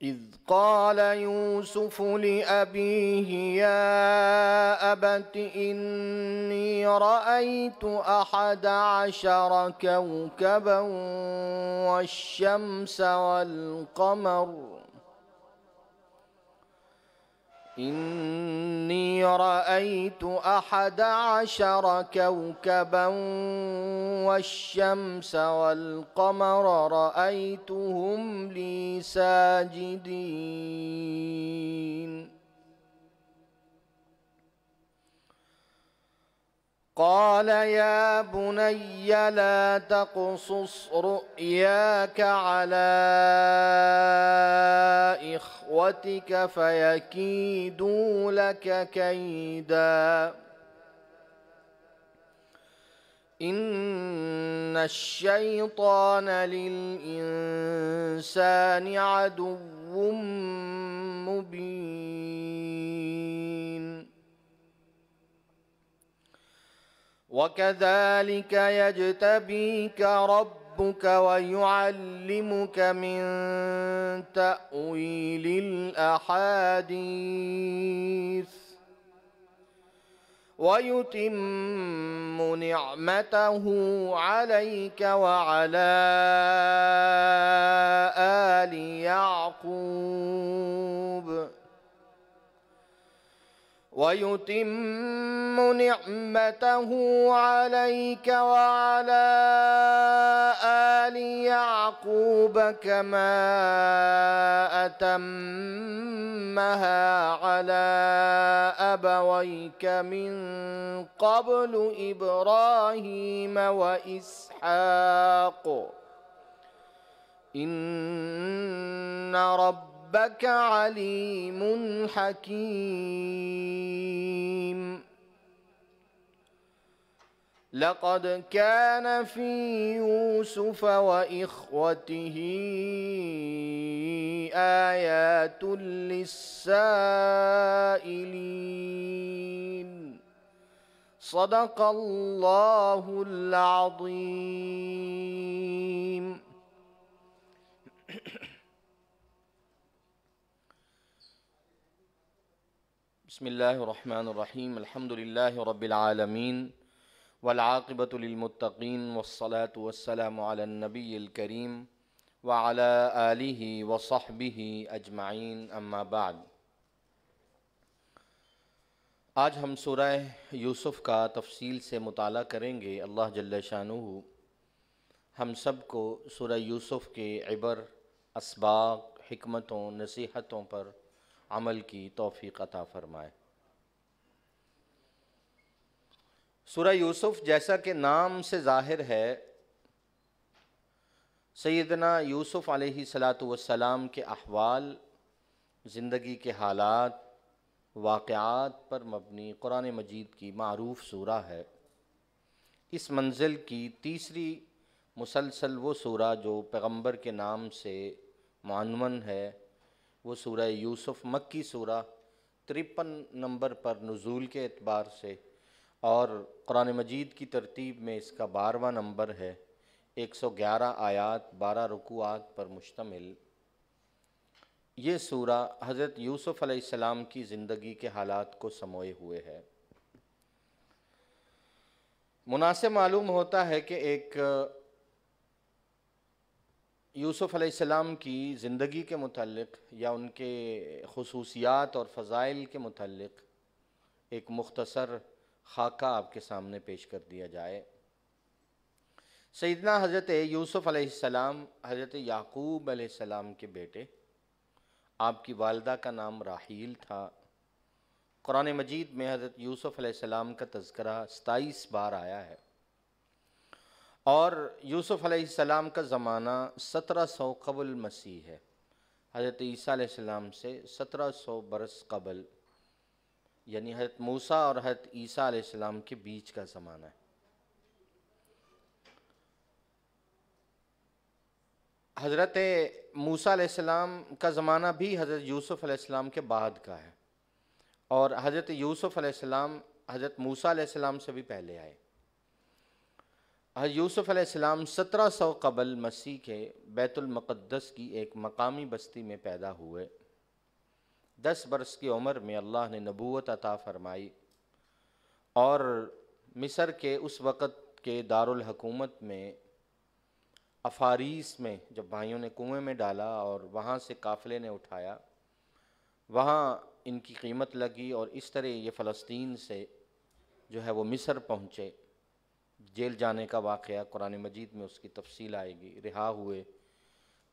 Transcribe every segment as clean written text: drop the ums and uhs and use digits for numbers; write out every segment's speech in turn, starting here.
إذ قال يوسف لأبيه يا أبت إني رأيت 11 كوكبا والشمس والقمر إني رأيت 11 كوكبا والشمس والقمر رأيتهم لي ساجدين قال يا بني لا تقصص رؤياك على إخوتك فيكيدوا لك كيدا إن الشيطان للإنسان عدو مبين وكذلك يجتبيك ربك ويعلمك من تأويل الأحاديث ويتم نعمته عليك وعلى آل يعقوب ويتم نعمته عليك وعلى آل يعقوب كما أتمها على أبويك من قبل إبراهيم وإسحاق إن ربك عليم حكيم لقد كان في يوسف وإخوته آيات للسائلين صدق الله العظيم. بسم اللہ الرحمن الرحیم الحمد للہ رب العالمین والعاقبۃ للمتقین والصلاة والسلام علی النبی الکریم وعلی آلہ وصحبہ اجمعین اما بعد۔ آج ہم سورہ یوسف کا تفصیل سے مطالعہ کریں گے۔ اللہ جل شانہ ہم سب کو سورہ یوسف کے عبر، اسباق، حکمتوں، نصیحتوں پر عمل کی توفیق عطا فرمائے۔ سورہ یوسف جیسا کہ نام سے ظاہر ہے، سیدنا یوسف علیہ السلام کے احوال، زندگی کے حالات، واقعات پر مبنی قرآن مجید کی معروف سورہ ہے۔ اس منزل کی تیسری مسلسل وہ سورہ جو پیغمبر کے نام سے معنون ہے، وہ سورہ یوسف مکی سورہ 53 نمبر پر نزول کے اعتبار سے، اور قرآن مجید کی ترتیب میں اس کا 12واں نمبر ہے۔ 111 آیات، 12 رکوعات پر مشتمل یہ سورہ حضرت یوسف علیہ السلام کی زندگی کے حالات کو سموئے ہوئے ہے۔ مناسب معلوم ہوتا ہے کہ ایک یوسف علیہ السلام کی زندگی کے متعلق یا ان کے خصوصیات اور فضائل کے متعلق ایک مختصر خاکہ آپ کے سامنے پیش کر دیا جائے۔ سیدنا حضرت یوسف علیہ السلام حضرت یعقوب علیہ السلام کے بیٹے، آپ کی والدہ کا نام راحیل تھا۔ قرآن مجید میں حضرت یوسف علیہ السلام کا تذکرہ 27 بار آیا ہے، اور یوسف علیہ السلام کا زمانہ 1700 قبل مسیح ہے، حضرت عیسیٰ علیہ السلام سے 1700 برس قبل، یعنی حضرت موسیٰ اور حضرت عیسیٰ علیہ السلام کے بیچ کا زمانہ ہے۔ حضرت موسیٰ علیہ السلام کا زمانہ بھی حضرت یوسف علیہ السلام کے بعد کا ہے، اور حضرت یوسف علیہ السلام حضرت موسیٰ علیہ السلام سے بھی پہلے آئے۔ حضرت یوسف علیہ السلام 1700 قبل مسیح کے بیت المقدس کی ایک مقامی بستی میں پیدا ہوئے۔ 10 برس کی عمر میں اللہ نے نبوت عطا فرمائی اور مصر کے اس وقت کے دارالحکومت میں افاریس میں جب بھائیوں نے کنویں میں ڈالا اور وہاں سے قافلے نے اٹھایا، وہاں ان کی قیمت لگی اور اس طرح یہ فلسطین سے جو ہے وہ مصر پہنچے۔ جیل جانے کا واقعہ قرآن مجید میں اس کی تفصیل آئے گی۔ رہا ہوئے،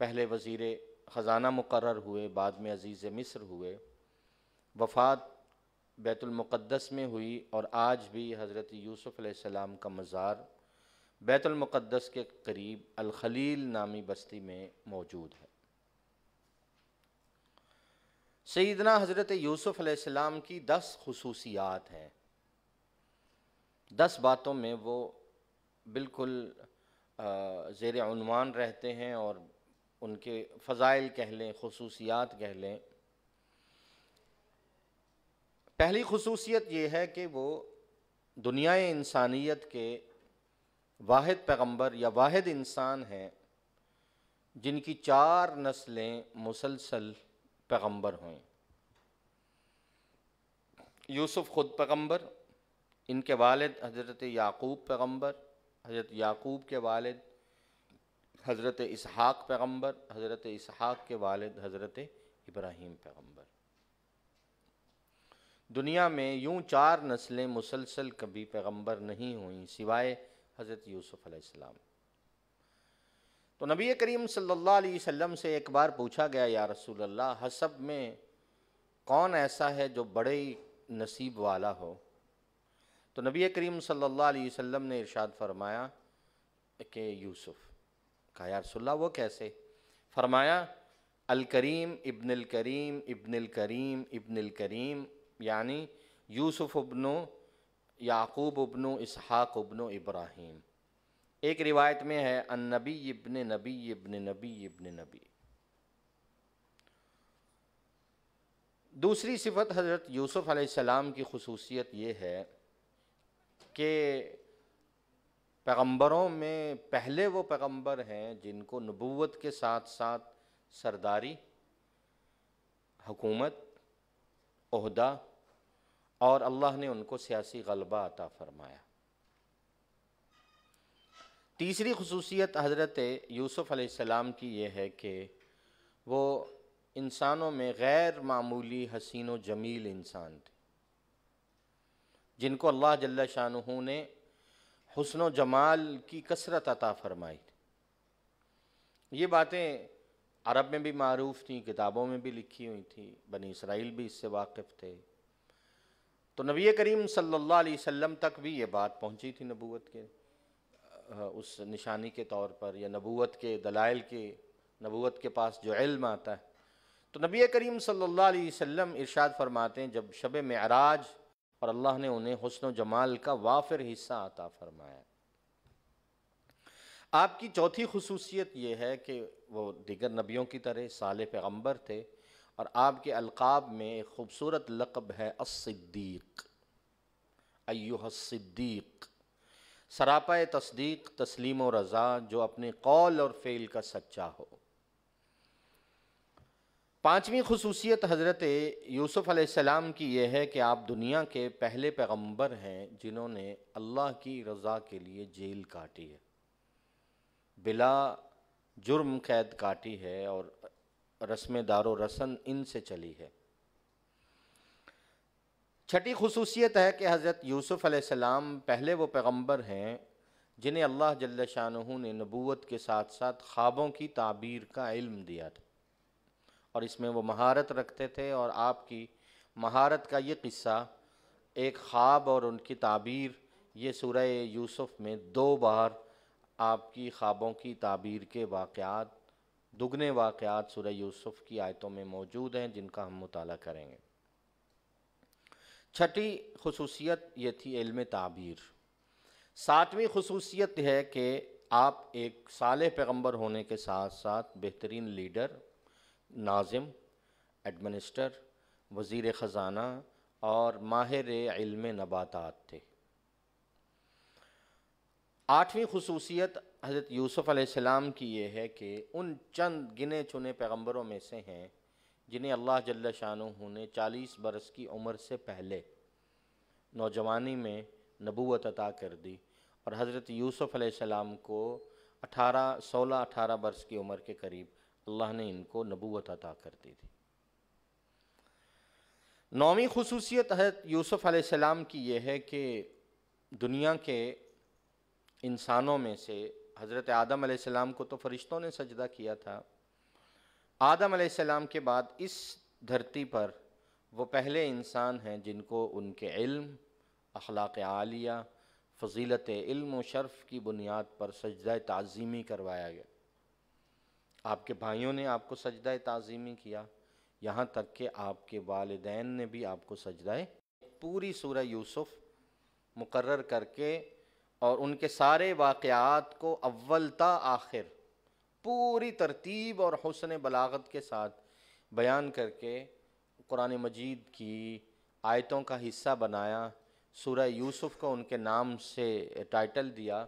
پہلے وزیر خزانہ مقرر ہوئے، بعد میں عزیز مصر ہوئے۔ وفات بیت المقدس میں ہوئی اور آج بھی حضرت یوسف علیہ السلام کا مزار بیت المقدس کے قریب الخلیل نامی بستی میں موجود ہے۔ سیدنا حضرت یوسف علیہ السلام کی 10 خصوصیات ہیں۔ 10 باتوں میں وہ بالکل زیر عنوان رہتے ہیں اور ان کے فضائل کہہ لیں، خصوصیات کہہ لیں۔ پہلی خصوصیت یہ ہے کہ وہ دنیائے انسانیت کے واحد پیغمبر یا واحد انسان ہیں جن کی 4 نسلیں مسلسل پیغمبر ہوئیں۔ یوسف خود پیغمبر، ان کے والد حضرت یعقوب پیغمبر، حضرت یعقوب کے والد حضرت اسحاق پیغمبر، حضرت اسحاق کے والد حضرت ابراہیم پیغمبر۔ دنیا میں یوں 4 نسلیں مسلسل کبھی پیغمبر نہیں ہوئیں سوائے حضرت یوسف علیہ السلام۔ تو نبی کریم صلی اللہ علیہ وسلم سے ایک بار پوچھا گیا، یا رسول اللہ، حسب میں کون ایسا ہے جو بڑے نصیب والا ہو؟ تو نبی کریم صلی اللہ علیہ وسلم نے ارشاد فرمایا کہ یوسف۔ کہا یا رسول اللہ وہ کیسے؟ فرمایا الکریم ابن الکریم ابن الکریم ابن الکریم، یعنی یوسف ابن یعقوب ابن اسحاق ابن ابراہیم۔ ایک روایت میں ہے النبی ابن نبی ابن نبی ابن نبی۔ دوسری صفت حضرت یوسف علیہ السلام کی خصوصیت یہ ہے کہ پیغمبروں میں پہلے وہ پیغمبر ہیں جن کو نبوت کے ساتھ ساتھ سرداری، حکومت، عہدہ اور اللہ نے ان کو سیاسی غلبہ عطا فرمایا۔ تیسری خصوصیت حضرت یوسف علیہ السلام کی یہ ہے کہ وہ انسانوں میں غیر معمولی حسین و جمیل انسان تھے، جن کو اللہ جل شانہ نے حسن و جمال کی کثرت عطا فرمائی تھی۔ یہ باتیں عرب میں بھی معروف تھیں، کتابوں میں بھی لکھی ہوئی تھیں، بنی اسرائیل بھی اس سے واقف تھے۔ تو نبی کریم صلی اللہ علیہ وسلم تک بھی یہ بات پہنچی تھی نبوت کے اس نشانی کے طور پر، یا نبوت کے دلائل کے، نبوت کے پاس جو علم آتا ہے۔ تو نبی کریم صلی اللہ علیہ وسلم ارشاد فرماتے ہیں جب شب معراج اور اللہ نے انہیں حسن و جمال کا وافر حصہ عطا فرمایا۔ آپ کی چوتھی خصوصیت یہ ہے کہ وہ دیگر نبیوں کی طرح صالح پیغمبر تھے، اور آپ کے القاب میں ایک خوبصورت لقب ہے الصدیق، ایھا الصدیق، سراپا تصدیق، تسلیم و رضا، جو اپنے قول اور فعل کا سچا ہو۔ پانچویں خصوصیت حضرت یوسف علیہ السلام کی یہ ہے کہ آپ دنیا کے پہلے پیغمبر ہیں جنہوں نے اللہ کی رضا کے لیے جیل کاٹی ہے، بلا جرم قید کاٹی ہے، اور رسم دار و رسن ان سے چلی ہے۔ چھٹی خصوصیت ہے کہ حضرت یوسف علیہ السلام پہلے وہ پیغمبر ہیں جنہیں اللہ جل شانہ نے نبوت کے ساتھ ساتھ خوابوں کی تعبیر کا علم دیا تھا، اور اس میں وہ مہارت رکھتے تھے، اور آپ کی مہارت کا یہ قصہ، ایک خواب اور ان کی تعبیر، یہ سورہ یوسف میں 2 بار آپ کی خوابوں کی تعبیر کے واقعات، دگنے واقعات سورہ یوسف کی آیتوں میں موجود ہیں جن کا ہم مطالعہ کریں گے۔ چھٹی خصوصیت یہ تھی علم تعبیر۔ 7ویں خصوصیت ہے کہ آپ ایک صالح پیغمبر ہونے کے ساتھ ساتھ بہترین لیڈر، ناظم، ایڈمنسٹر، وزیر خزانہ اور ماہر علم نباتات تھے۔ 8ویں خصوصیت حضرت یوسف علیہ السلام کی یہ ہے کہ ان چند گنے چنے پیغمبروں میں سے ہیں جنہیں اللہ جل شانہ نے 40 برس کی عمر سے پہلے نوجوانی میں نبوت عطا کر دی، اور حضرت یوسف علیہ السلام کو 16-18 برس کی عمر کے قریب اللہ نے ان کو نبوت عطا کر دی تھی۔ 9ویں خصوصیت حضرت یوسف علیہ السلام کی یہ ہے کہ دنیا کے انسانوں میں سے حضرت آدم علیہ السلام کو تو فرشتوں نے سجدہ کیا تھا، آدم علیہ السلام کے بعد اس دھرتی پر وہ پہلے انسان ہیں جن کو ان کے علم، اخلاق عالیہ، فضیلت علم و شرف کی بنیاد پر سجدہ تعظیمی کروایا گیا۔ آپ کے بھائیوں نے آپ کو سجدہ تعظیمی کیا، یہاں تک کہ آپ کے والدین نے بھی آپ کو سجدہ پوری سورہ یوسف مقرر کر کے اور ان کے سارے واقعات کو اول تا آخر پوری ترتیب اور حسن بلاغت کے ساتھ بیان کر کے قرآن مجید کی آیتوں کا حصہ بنایا۔ سورہ یوسف کو ان کے نام سے ٹائٹل دیا۔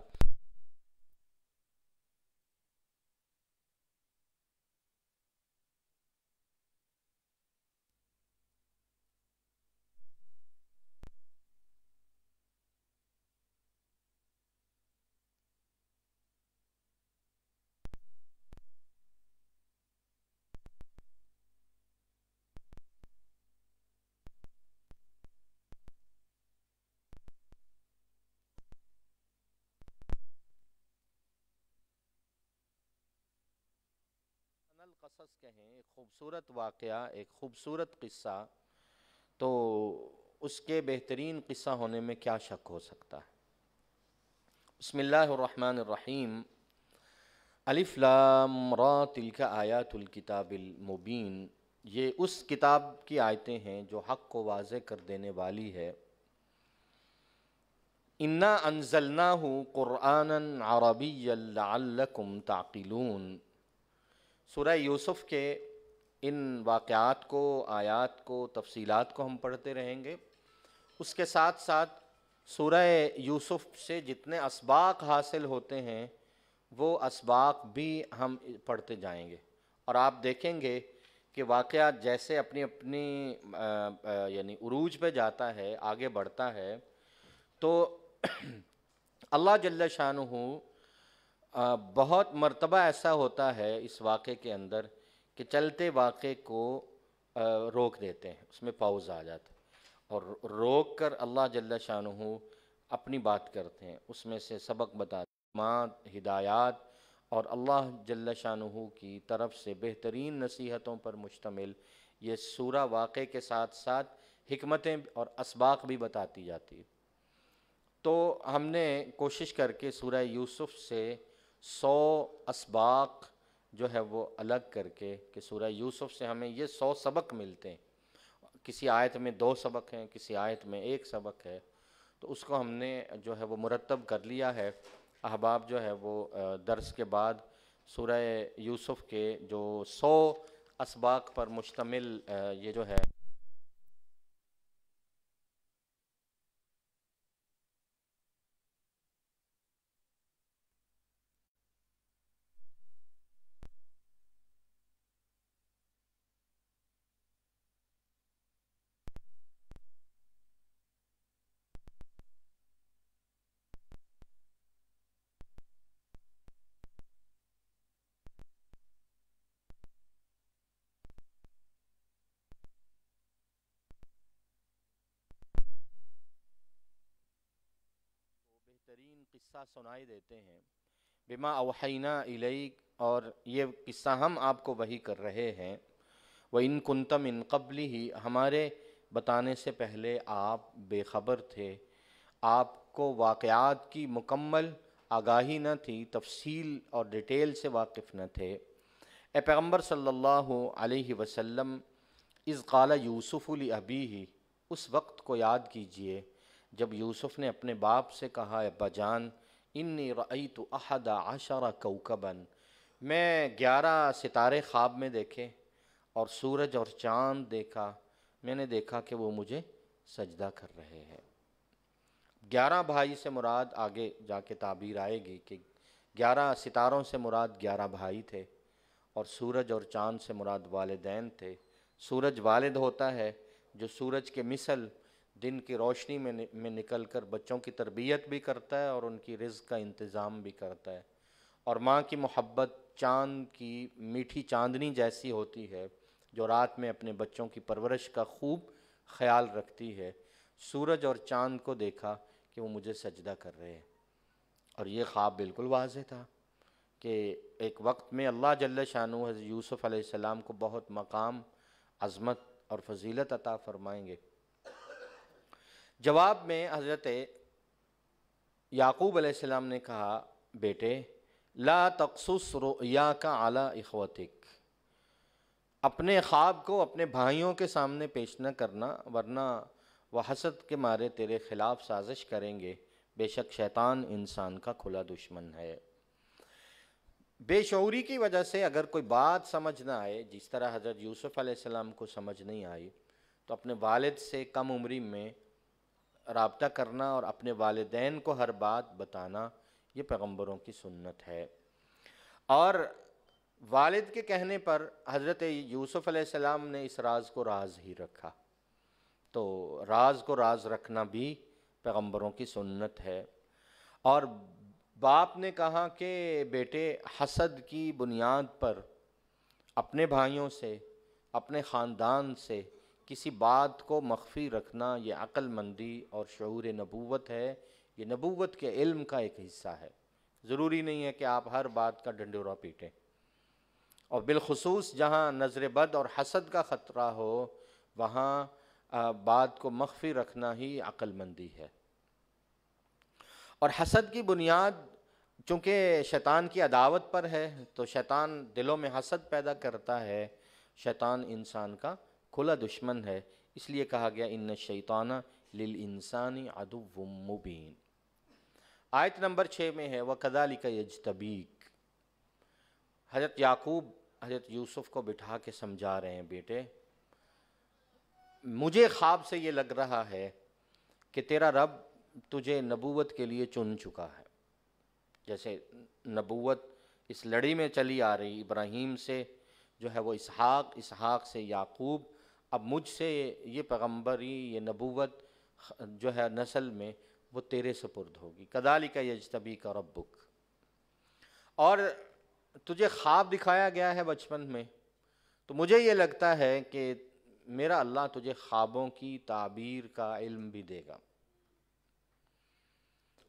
القصص کہیں، ایک خوبصورت واقعہ، ایک خوبصورت قصہ، تو اس کے بہترین قصہ ہونے میں کیا شک ہو سکتا ہے۔ بسم اللہ الرحمن الرحیم۔ الف لام را تلک آیات الکتاب المبین، یہ اس کتاب کی آیتیں ہیں جو حق کو واضح کر دینے والی ہے۔ انا انزلناہ قرآنا عربیا لعلکم تعقلون۔ سورہ یوسف کے ان واقعات کو، آیات کو، تفصیلات کو ہم پڑھتے رہیں گے۔ اس کے ساتھ ساتھ سورہ یوسف سے جتنے اسباق حاصل ہوتے ہیں وہ اسباق بھی ہم پڑھتے جائیں گے، اور آپ دیکھیں گے کہ واقعہ جیسے اپنی اپنی یعنی عروج پہ جاتا ہے، آگے بڑھتا ہے، تو اللہ جل شانہ بہت مرتبہ ایسا ہوتا ہے اس واقعے کے اندر کہ چلتے واقعے کو روک دیتے ہیں، اس میں پاؤز آ جاتا ہے، اور روک کر اللہ جل شانہ اپنی بات کرتے ہیں، اس میں سے سبق بتاتے ہیں، ہدایات اور اللہ جل شانہ کی طرف سے بہترین نصیحتوں پر مشتمل یہ سورہ واقعے کے ساتھ ساتھ حکمتیں اور اسباق بھی بتاتی جاتی ہیں۔ تو ہم نے کوشش کر کے سورہ یوسف سے 100 اسباق جو ہے وہ الگ کر کے کہ سورہ یوسف سے ہمیں یہ 100 سبق ملتے ہیں، کسی آیت میں 2 سبق ہیں، کسی آیت میں 1 سبق ہے، تو اس کو ہم نے جو ہے وہ مرتب کر لیا ہے۔ احباب جو ہے وہ درس کے بعد سورہ یوسف کے جو 100 اسباق پر مشتمل یہ جو ہے بہترین قصہ سنائی دیتے ہیں۔ بما اوحینا الیک، اور یہ قصہ ہم آپ کو وحی کر رہے ہیں۔ وَإِن كُنْتَ مِن قَبْلِهِ، ہمارے بتانے سے پہلے آپ بے خبر تھے، آپ کو واقعات کی مکمل آگاہی نہ تھی، تفصیل اور ڈیٹیل سے واقف نہ تھے۔ اے پیغمبر صلی اللہ علیہ وسلم، اذ قال یوسف لأبیہ، اس وقت کو یاد کیجئے جب یوسف نے اپنے باپ سے کہا، ابا جان، انی رأیت 11 کوکبا، میں 11 ستارے خواب میں دیکھے اور سورج اور چاند دیکھا، میں نے دیکھا کہ وہ مجھے سجدہ کر رہے ہیں۔ 11 بھائی سے مراد آگے جا کے تعبیر آئے گی کہ 11 ستاروں سے مراد 11 بھائی تھے، اور سورج اور چاند سے مراد والدین تھے۔ سورج والد ہوتا ہے جو سورج کے مثل دن کی روشنی میں نکل کر بچوں کی تربیت بھی کرتا ہے اور ان کی رزق کا انتظام بھی کرتا ہے، اور ماں کی محبت چاند کی میٹھی چاندنی جیسی ہوتی ہے جو رات میں اپنے بچوں کی پرورش کا خوب خیال رکھتی ہے۔ سورج اور چاند کو دیکھا کہ وہ مجھے سجدہ کر رہے ہیں، اور یہ خواب بالکل واضح تھا کہ ایک وقت میں اللہ جل شانہ حضرت یوسف علیہ السلام کو بہت مقام، عظمت اور فضیلت عطا فرمائیں گے۔ جواب میں حضرت یعقوب علیہ السلام نے کہا، بیٹے لا تقصص رؤیاک علی اخوتک، اپنے خواب کو اپنے بھائیوں کے سامنے پیش نہ کرنا، ورنہ وہ حسد کے مارے تیرے خلاف سازش کریں گے، بے شک شیطان انسان کا کھلا دشمن ہے۔ بے شعوری کی وجہ سے اگر کوئی بات سمجھ نہ آئے، جس طرح حضرت یوسف علیہ السلام کو سمجھ نہیں آئی، تو اپنے والد سے کم عمری میں رابطہ کرنا اور اپنے والدین کو ہر بات بتانا، یہ پیغمبروں کی سنت ہے۔ اور والد کے کہنے پر حضرت یوسف علیہ السلام نے اس راز کو راز ہی رکھا، تو راز کو راز رکھنا بھی پیغمبروں کی سنت ہے۔ اور باپ نے کہا کہ بیٹے حسد کی بنیاد پر اپنے بھائیوں سے، اپنے خاندان سے کسی بات کو مخفی رکھنا، یہ عقل مندی اور شعور نبوت ہے، یہ نبوت کے علم کا ایک حصہ ہے۔ ضروری نہیں ہے کہ آپ ہر بات کا ڈنڈورا پیٹیں، اور بالخصوص جہاں نظر بد اور حسد کا خطرہ ہو وہاں بات کو مخفی رکھنا ہی عقل مندی ہے۔ اور حسد کی بنیاد چونکہ شیطان کی عداوت پر ہے، تو شیطان دلوں میں حسد پیدا کرتا ہے، شیطان انسان کا کھلا دشمن ہے، اس لیے کہا گیا ان الشیطان للانسان عدو مبین۔ آیت نمبر 6 میں ہے وَكَذَلِكَ يَجْتَبِيكَ، حضرت یعقوب حضرت یوسف کو بٹھا کے سمجھا رہے ہیں، بیٹے مجھے خواب سے یہ لگ رہا ہے کہ تیرا رب تجھے نبوت کے لیے چن چکا ہے۔ جیسے نبوت اس لڑی میں چلی آ رہی، ابراہیم سے جو ہے وہ اسحاق، اسحاق سے یعقوب، اب مجھ سے یہ پیغمبری، یہ نبوت جو ہے نسل میں وہ تیرے سپرد ہوگی۔ کذالک یجتبیک ربک، اور تجھے خواب دکھایا گیا ہے بچپن میں، تو مجھے یہ لگتا ہے کہ میرا اللہ تجھے خوابوں کی تعبیر کا علم بھی دے گا،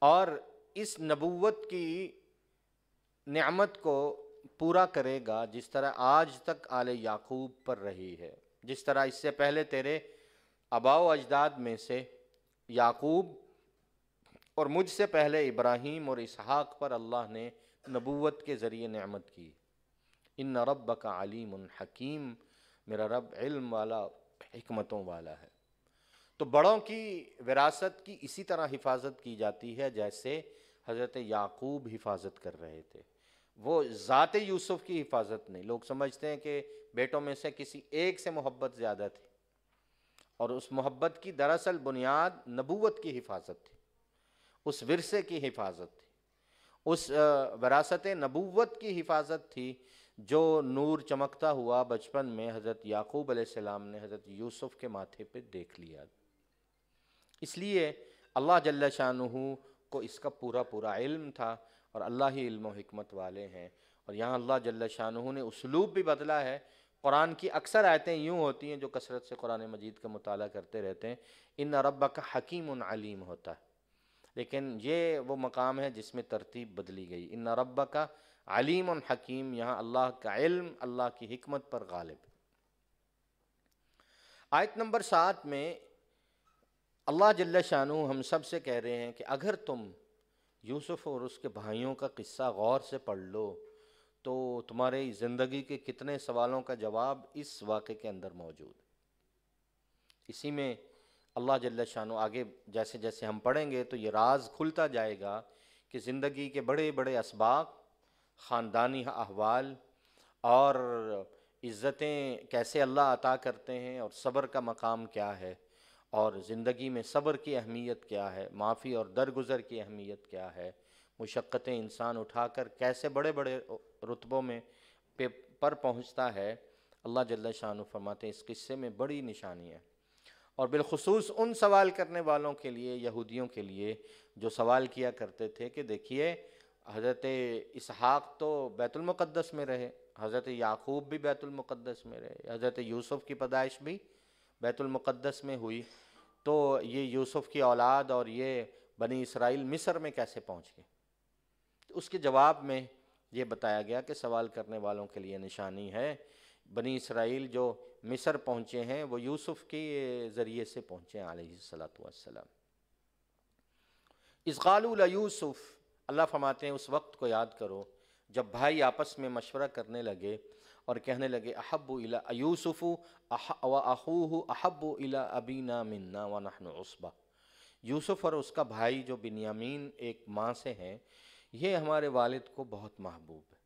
اور اس نبوت کی نعمت کو پورا کرے گا جس طرح آج تک آل یعقوب پر رہی ہے، جس طرح اس سے پہلے تیرے آباء و اجداد میں سے یعقوب اور مجھ سے پہلے ابراہیم اور اسحاق پر اللہ نے نبوت کے ذریعے نعمت کی۔ ان ربک علیم حکیم، میرا رب علم والا، حکمتوں والا ہے۔ تو بڑوں کی وراثت کی اسی طرح حفاظت کی جاتی ہے جیسے حضرت یعقوب حفاظت کر رہے تھے، وہ ذات یوسف کی حفاظت نہیں۔ لوگ سمجھتے ہیں کہ بیٹوں میں سے کسی ایک سے محبت زیادہ تھی، اور اس محبت کی دراصل بنیاد نبوت کی حفاظت تھی، اس ورثے کی حفاظت تھی، اس وراثت نبوت کی حفاظت تھی جو نور چمکتا ہوا بچپن میں حضرت یعقوب علیہ السلام نے حضرت یوسف کے ماتھے پہ دیکھ لیا۔ اس لیے اللہ جل شانہ کو اس کا پورا پورا علم تھا، اور اللہ ہی علم و حکمت والے ہیں۔ اور یہاں اللہ جل شانہ نے اسلوب بھی بدلا ہے۔ قرآن کی اکثر آیتیں یوں ہوتی ہیں، جو کثرت سے قرآن مجید کا مطالعہ کرتے رہتے ہیں، ان ربک حکیم علیم ہوتا ہے، لیکن یہ وہ مقام ہے جس میں ترتیب بدلی گئی۔ ان ربک علیم حکیم، یہاں اللہ کا علم اللہ کی حکمت پر غالب۔ آیت نمبر 7 میں اللہ جل شانہ ہم سب سے کہہ رہے ہیں کہ اگر تم یوسف اور اس کے بھائیوں کا قصہ غور سے پڑھ لو تو تمہاری زندگی کے کتنے سوالوں کا جواب اس واقعے کے اندر موجود ہے۔ اسی میں اللہ جل شانہ آگے جیسے جیسے ہم پڑھیں گے تو یہ راز کھلتا جائے گا کہ زندگی کے بڑے بڑے اسباق، خاندانی احوال اور عزتیں کیسے اللہ عطا کرتے ہیں، اور صبر کا مقام کیا ہے، اور زندگی میں صبر کی اہمیت کیا ہے، معافی اور درگزر کی اہمیت کیا ہے، مشقتیں انسان اٹھا کر کیسے بڑے بڑے رتبوں میں پر پہنچتا ہے، اللہ جل شانہ فرماتے ہیں اس قصے میں بڑی نشانی ہے۔ اور بالخصوص ان سوال کرنے والوں کے لیے، یہودیوں کے لیے، جو سوال کیا کرتے تھے کہ دیکھیے حضرت اسحاق تو بیت المقدس میں رہے، حضرت یعقوب بھی بیت المقدس میں رہے، حضرت یوسف کی پیدائش بھی بیت المقدس میں ہوئی، تو یہ یوسف کی اولاد اور یہ بنی اسرائیل مصر میں کیسے پہنچ گئے؟ اس کے جواب میں یہ بتایا گیا کہ سوال کرنے والوں کے لیے نشانی ہے، بنی اسرائیل جو مصر پہنچے ہیں وہ یوسف کے ذریعے سے پہنچے ہیں علیہ السلام۔ اذ قالوا لیوسف، اللہ فرماتے ہیں اس وقت کو یاد کرو جب بھائی آپس میں مشورہ کرنے لگے اور کہنے لگے احب الی یوسف واخوہ احب الی ابینا منا ونحن عصبہ، یوسف اور اس کا بھائی جو بنیامین ایک ماں سے ہیں، یہ ہمارے والد کو بہت محبوب ہے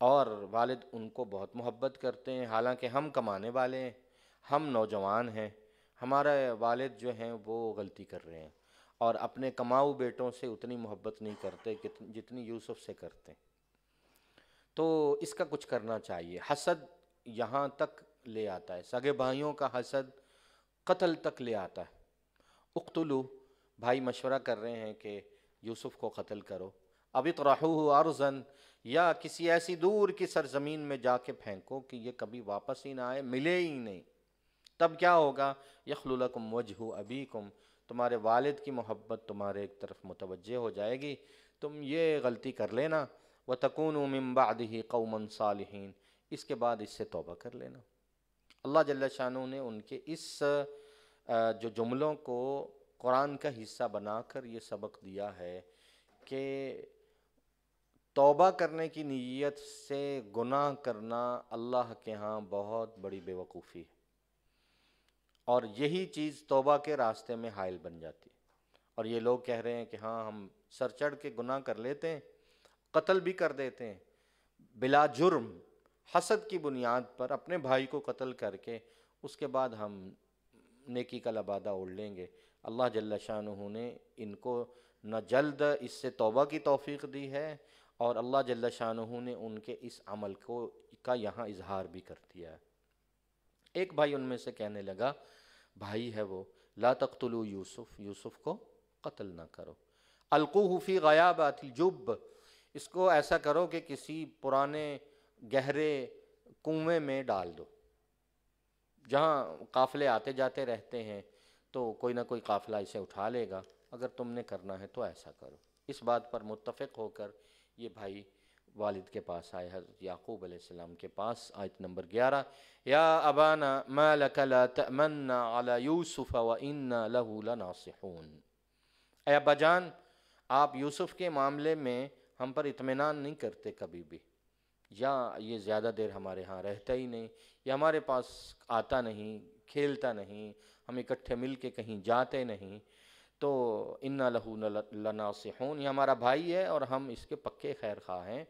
اور والد ان کو بہت محبت کرتے ہیں، حالانکہ ہم کمانے والے ہیں، ہم نوجوان ہیں، ہمارے والد جو ہیں وہ غلطی کر رہے ہیں اور اپنے کماؤ بیٹوں سے اتنی محبت نہیں کرتے جتنی یوسف سے کرتے ہیں، تو اس کا کچھ کرنا چاہیے۔ حسد یہاں تک لے آتا ہے، سگے بھائیوں کا حسد قتل تک لے آتا ہے۔ اقتلوا، بھائی مشورہ کر رہے ہیں کہ یوسف کو قتل کرو، اب اطرحوہ ارضا، یا کسی ایسی دور کی سرزمین میں جا کے پھینکو کہ یہ کبھی واپس ہی نہ آئے، ملے ہی نہیں، تب کیا ہوگا؟ یخل لکم وجہ ابیکم، تمہارے والد کی محبت تمہارے ایک طرف متوجہ ہو جائے گی، تم یہ غلطی کر لینا، وَتَكُونُوا مِن بَعْدِهِ قَوْمًا صَالِحِينَ، اس کے بعد اس سے توبہ کر لینا۔ اللہ جل شانہ نے ان کے اس جو جملوں کو قرآن کا حصہ بنا کر یہ سبق دیا ہے کہ توبہ کرنے کی نیت سے گناہ کرنا اللہ کے ہاں بہت بڑی بے وقوفی ہے، اور یہی چیز توبہ کے راستے میں حائل بن جاتی ہے۔ اور یہ لوگ کہہ رہے ہیں کہ ہاں ہم سر چڑھ کے گناہ کر لیتے ہیں، قتل بھی کر دیتے ہیں بلا جرم، حسد کی بنیاد پر اپنے بھائی کو قتل کر کے اس کے بعد ہم نیکی کا لبادہ اوڑھ لیں گے۔ اللہ جل شانہ نے ان کو نہ جلد اس سے توبہ کی توفیق دی ہے، اور اللہ جل شانہ نے ان کے اس عمل کا یہاں اظہار بھی کر دیا ہے۔ ایک بھائی ان میں سے کہنے لگا، بھائی ہے وہ، لا تقتلوا یوسف، یوسف کو قتل نہ کرو، القوہ فی غیابات الجب، اس کو ایسا کرو کہ کسی پرانے گہرے کنویں میں ڈال دو، جہاں قافلے آتے جاتے رہتے ہیں تو کوئی نہ کوئی قافلہ اسے اٹھا لے گا، اگر تم نے کرنا ہے تو ایسا کرو۔ اس بات پر متفق ہو کر یہ بھائی والد کے پاس آئے، حضرت یعقوب علیہ السلام کے پاس۔ آیت نمبر 11، یا ابانا ما لک لا تأمنا علی یوسف وإنا لہ لناصحون، اے ابا جان آپ یوسف کے معاملے میں ہم پر اطمینان نہیں کرتے کبھی بھی، یا یہ زیادہ دیر ہمارے ہاں رہتا ہی نہیں، یا ہمارے پاس آتا نہیں، کھیلتا نہیں، ہم اکٹھے مل کے کہیں جاتے نہیں، تو انا لہو لناصحون، یہ ہمارا بھائی ہے اور ہم اس کے پکے خیر خواہ ہیں،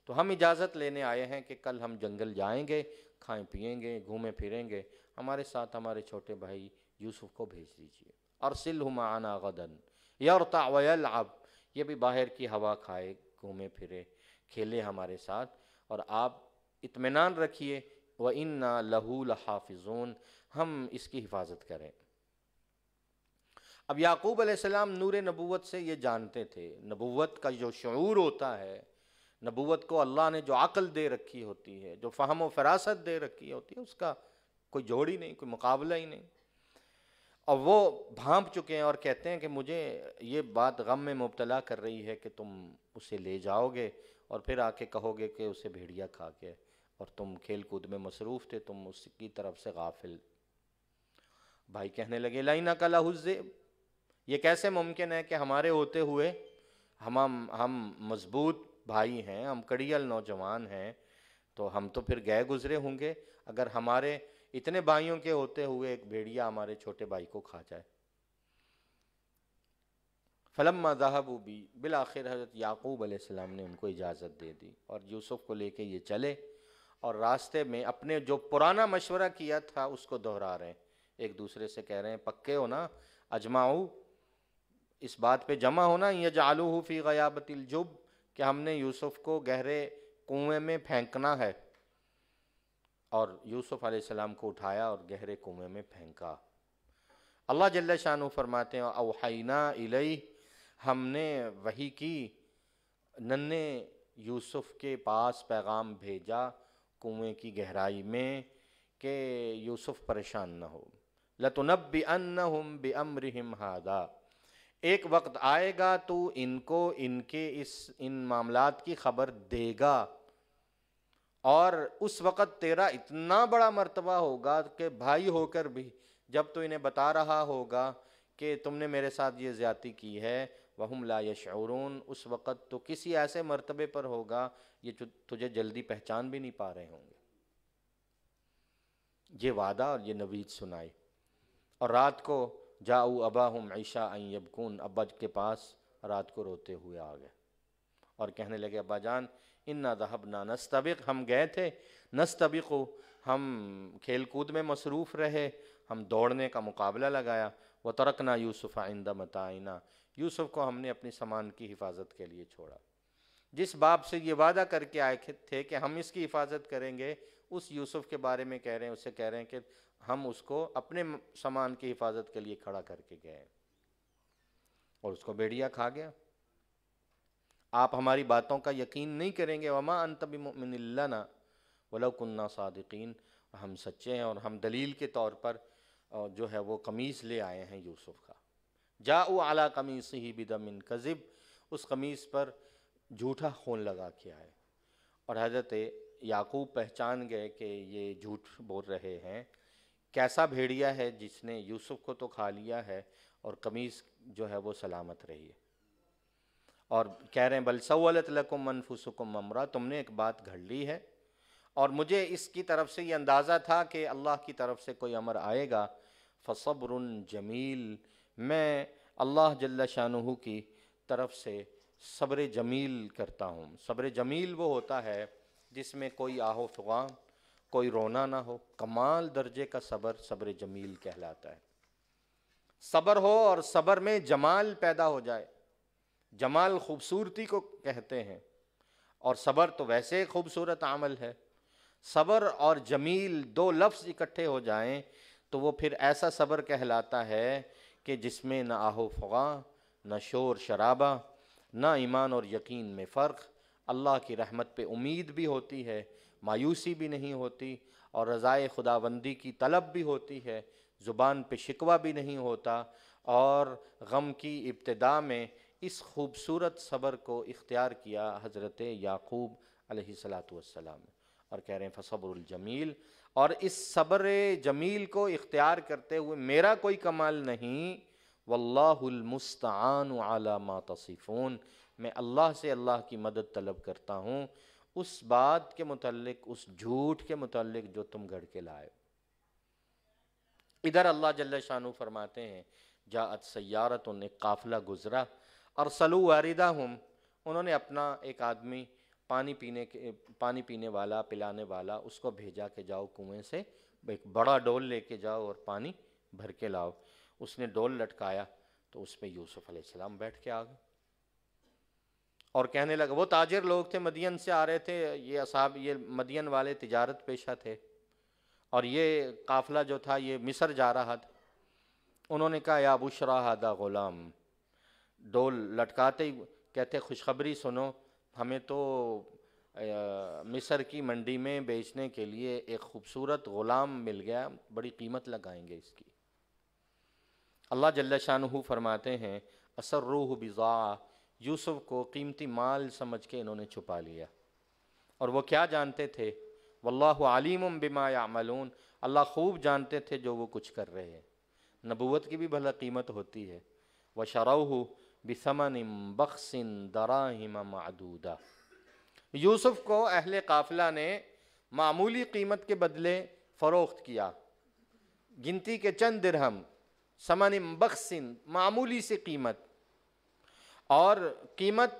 تو ہم اجازت لینے آئے ہیں کہ کل ہم جنگل جائیں گے، کھائیں پئیں گے، گھومیں پھریں گے، ہمارے ساتھ ہمارے چھوٹے بھائی یوسف کو بھیج دیجیے۔ ارسلہ معنا غدا یرتع ویلعب، یہ بھی باہر کی ہوا کھائے، گھومے پھرے، کھیلے ہمارے ساتھ، اور آپ اطمینان رکھیے، وَإِنَّا لَهُ لَحَافِظُونَ، ہم اس کی حفاظت کریں۔ اب یعقوب علیہ السلام نور نبوت سے یہ جانتے تھے، نبوت کا جو شعور ہوتا ہے، نبوت کو اللہ نے جو عقل دے رکھی ہوتی ہے، جو فہم و فراست دے رکھی ہوتی ہے، اس کا کوئی جوڑ ہی نہیں، کوئی مقابلہ ہی نہیں، اور وہ بھانپ چکے ہیں اور کہتے ہیں کہ مجھے یہ بات غم میں مبتلا کر رہی ہے کہ تم اسے لے جاؤ گے اور پھر آ کے کہو گے کہ اسے بھیڑیا کھا کے، اور تم کھیل کود میں مصروف تھے، تم اس کی طرف سے غافل۔ بھائی کہنے لگے لَإِنَّكَ لَهُ الذِّئْبُ، یہ کیسے ممکن ہے کہ ہمارے ہوتے ہوئے، ہم مضبوط بھائی ہیں، ہم کڑیل نوجوان ہیں، تو ہم تو پھر گئے گزرے ہوں گے اگر ہمارے اتنے بھائیوں کے ہوتے ہوئے ایک بھیڑیا ہمارے چھوٹے بھائی کو کھا جائے۔ فلما ذهبوا بی، بالآخر حضرت یعقوب علیہ السلام نے ان کو اجازت دے دی اور یوسف کو لے کے یہ چلے، اور راستے میں اپنے جو پرانا مشورہ کیا تھا اس کو دہرا رہے ہیں، ایک دوسرے سے کہہ رہے ہیں پکے ہو نا، اجمعو، اس بات پہ جمع ہونا، یجعلوہ فی غیابت الجب، کہ ہم نے یوسف کو گہرے کنویں میں پھینکنا ہے، اور یوسف علیہ السلام کو اٹھایا اور گہرے کنویں میں پھینکا۔ اللہ جل شانہ فرماتے ہیں اوحینا الیہ، ہم نے وحی کی ننھے یوسف کے پاس پیغام بھیجا کنویں کی گہرائی میں کہ یوسف پریشان نہ ہو، لَتُنَبِّئَنَّهُمْ بِأَمْرِهِمْ هَذَا، ایک وقت آئے گا تو ان کو ان کے ان معاملات کی خبر دے گا، اور اس وقت تیرا اتنا بڑا مرتبہ ہوگا کہ بھائی ہو کر بھی جب تو انہیں بتا رہا ہوگا کہ تم نے میرے ساتھ یہ زیادتی کی ہے، وَهُمْ لَا يَشْعُرُونَ، اس وقت تو کسی ایسے مرتبے پر ہوگا یہ تجھے جلدی پہچان بھی نہیں پا رہے ہوں گے۔ یہ وعدہ اور یہ نوید سنائی، اور رات کو جاؤ اباہم عشاء یبکون، ابا کے پاس رات کو روتے ہوئے آ گئے اور کہنے لگے ابا جان انا ذهبنا نستبق، ہم گئے تھے، نستبق، ہم کھیل کود میں مصروف رہے، ہم دوڑنے کا مقابلہ لگایا، وترکنا یوسف عند متاعنا، یوسف کو ہم نے اپنی سامان کی حفاظت کے لیے چھوڑا۔ جس باپ سے یہ وعدہ کر کے آئے تھے کہ ہم اس کی حفاظت کریں گے، اس یوسف کے بارے میں کہہ رہے ہیں، اسے کہہ رہے ہیں کہ ہم اس کو اپنے سامان کی حفاظت کے لیے کھڑا کر کے گئے، اور اس کو بھیڑیا کھا گیا۔ آپ ہماری باتوں کا یقین نہیں کریں گے، وما انت بمؤمن لنا ولو كنا صادقین، ہم سچے ہیں اور ہم دلیل کے طور پر جو ہے وہ قمیص لے آئے ہیں یوسف کا۔ جاءوا علی قمیصہ بدم کذب، اس قمیص پر جھوٹا خون لگا کے آئے، اور حضرت یعقوب پہچان گئے کہ یہ جھوٹ بول رہے ہیں۔ کیسا بھیڑیا ہے جس نے یوسف کو تو کھا لیا ہے اور قمیص جو ہے وہ سلامت رہی ہے، اور کہہ رہے ہیں بل سولت لکم انفسکم امرا، تم نے ایک بات گھڑ لی ہے، اور مجھے اس کی طرف سے یہ اندازہ تھا کہ اللہ کی طرف سے کوئی امر آئے گا، فصبر جمیل، میں اللہ جل شانہ کی طرف سے صبر جمیل کرتا ہوں۔ صبر جمیل وہ ہوتا ہے جس میں کوئی آہ و فغان، کوئی رونا نہ ہو، کمال درجے کا صبر صبر جمیل کہلاتا ہے۔ صبر ہو اور صبر میں جمال پیدا ہو جائے، جمال خوبصورتی کو کہتے ہیں، اور صبر تو ویسے خوبصورت عمل ہے۔ صبر اور جمیل دو لفظ اکٹھے ہو جائیں تو وہ پھر ایسا صبر کہلاتا ہے کہ جس میں نہ آہ و فغاں، نہ شور شرابہ، نہ ایمان اور یقین میں فرق، اللہ کی رحمت پہ امید بھی ہوتی ہے، مایوسی بھی نہیں ہوتی، اور رضائے خداوندی کی طلب بھی ہوتی ہے، زبان پہ شکوہ بھی نہیں ہوتا، اور غم کی ابتدا میں اس خوبصورت صبر کو اختیار کیا حضرت یعقوب علیہ السلام، اور کہہ رہے ہیں فصبر الجمیل، اور اس صبر جمیل کو اختیار کرتے ہوئے میرا کوئی کمال نہیں، واللہ المستعان علی ما تصفون، میں اللہ سے اللہ کی مدد طلب کرتا ہوں اس بات کے متعلق، اس جھوٹ کے متعلق جو تم گھڑ کے لائے۔ ادھر اللہ جل شانہ فرماتے ہیں جاءت سیارۃ، ایک قافلہ گزرا، ارسلوا واردہم، انہوں نے اپنا ایک آدمی پانی پینے والا، پلانے والا، اس کو بھیجا کہ جاؤ کنویں سے ایک بڑا ڈول لے کے جاؤ اور پانی بھر کے لاؤ۔ اس نے ڈول لٹکایا تو اس پہ یوسف علیہ السلام بیٹھ کے آ گئے، اور کہنے لگا، وہ تاجر لوگ تھے، مدین سے آ رہے تھے، یہ مدین والے تجارت پیشہ تھے، اور یہ قافلہ جو تھا یہ مصر جا رہا تھا۔ انہوں نے کہا یا بشرا ھذا غلام، ڈول لٹکاتے ہی کہتے خوشخبری سنو، ہمیں تو مصر کی منڈی میں بیچنے کے لیے ایک خوبصورت غلام مل گیا، بڑی قیمت لگائیں گے اس کی۔ اللہ جل شانہ فرماتے ہیں اسروہ بضاعہ، یوسف کو قیمتی مال سمجھ کے انہوں نے چھپا لیا، اور وہ کیا جانتے تھے، واللہ علیم بما یعملون، اللہ خوب جانتے تھے جو وہ کچھ کر رہے ہیں۔ نبوت کی بھی بھلا قیمت ہوتی ہے۔ وشروہ بثمن بخس دراہم معدودہ، یوسف کو اہل قافلہ نے معمولی قیمت کے بدلے فروخت کیا، گنتی کے چند درہم، ثمن بخس، معمولی سی قیمت، اور قیمت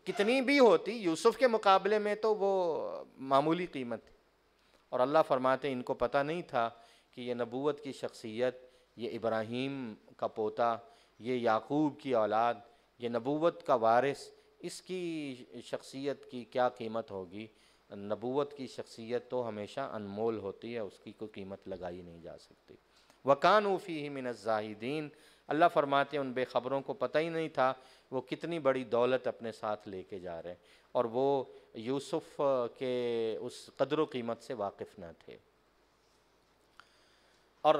کتنی بھی ہوتی یوسف کے مقابلے میں تو وہ معمولی قیمت تھی، اور اللہ فرماتے ان کو پتہ نہیں تھا کہ یہ نبوت کی شخصیت، یہ ابراہیم کا پوتا، یہ یعقوب کی اولاد، یہ نبوت کا وارث، اس کی شخصیت کی کیا قیمت ہوگی؟ نبوت کی شخصیت تو ہمیشہ انمول ہوتی ہے، اس کی کوئی قیمت لگائی نہیں جا سکتی۔ وَكَانُوا فِيهِ مِنَ الزَّاهِدِينَ، اللہ فرماتے ہیں ان بے خبروں کو پتہ ہی نہیں تھا وہ کتنی بڑی دولت اپنے ساتھ لے کے جا رہے ہیں، اور وہ یوسف کے اس قدر و قیمت سے واقف نہ تھے۔ اور